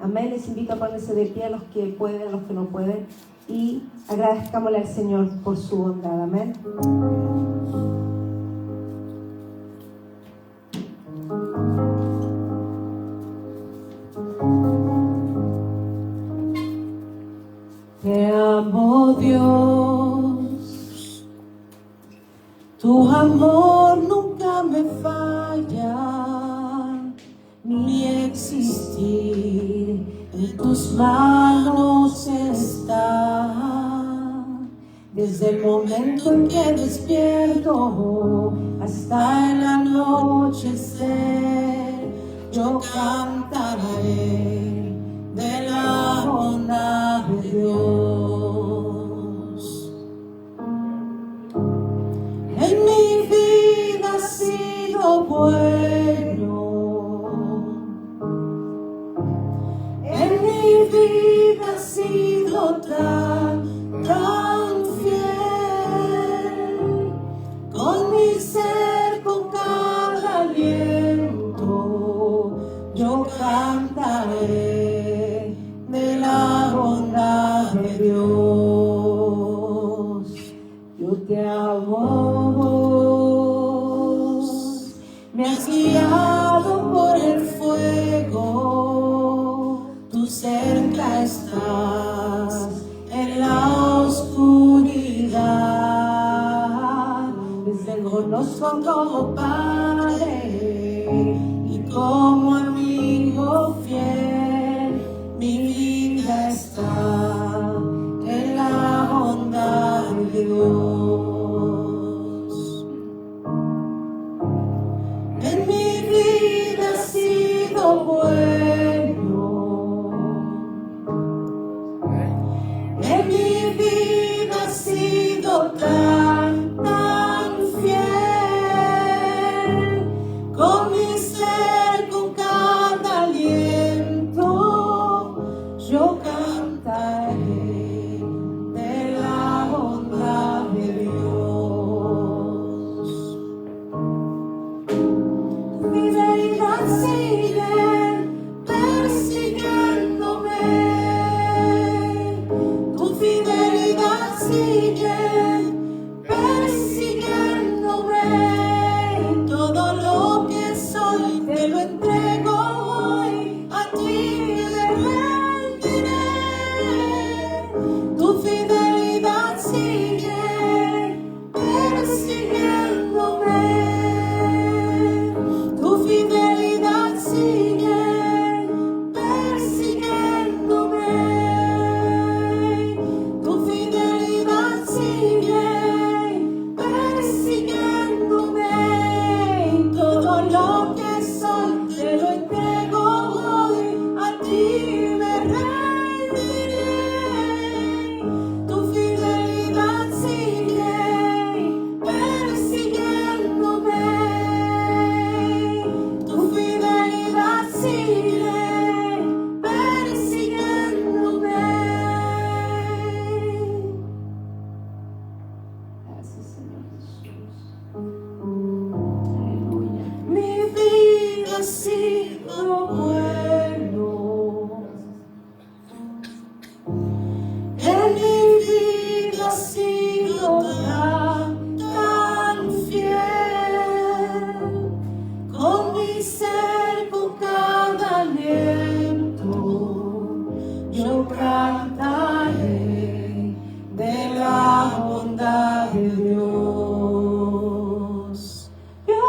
Amén. Les invito a ponerse de pie a los que pueden, a los que no pueden, y agradezcámosle al Señor por su bondad. Amén. Te amo, Dios, tu amor nunca me falla, mi existir en tus manos está. Desde el momento en que despierto hasta el anochecer, yo cantaré de la bondad de Dios. En mi vida ha sido bueno, en mi vida ha sido tan fiel, con mi ser, con cada aliento, yo cantaré de la bondad de Dios. Yo te amo, me has guiado por el fuego, tú cerca estás en la oscuridad. Desde el conozco como Padre y como amigo fiel, mi vida está en la bondad de Dios. En mi vida ha sido bueno, en mi vida ha sido tan fiel, con mi ser, con cada aliento, yo cantaré de la bondad de Dios. Tu fidelidad sigue persiguiéndome, tu fidelidad sigue persiguiéndome. Todo lo que soy te lo entrego hoy, a ti me rendiré. Tu fidelidad sigue persiguiéndome, tu fidelidad sigue persiguiéndome, tu fidelidad sigue persiguiéndome. Todo lo que soy te lo entrego hoy, a ti me rendiré. Tu fidelidad sigue persiguiéndome, tu fidelidad sigue persiguiéndome. Gracias, Señor Jesús. Aleluya. Mi vida ha sido bueno, en mi vida ha sido tan fiel, con mi ser, con cada aliento, yo cantaré de la bondad de Dios. Yo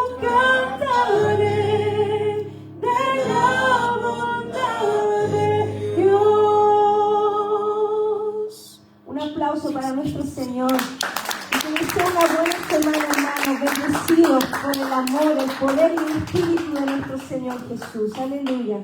para nuestro Señor. Y que sea una buena semana, hermanos, bendecidos por el amor, el poder y el Espíritu de nuestro Señor Jesús. Aleluya.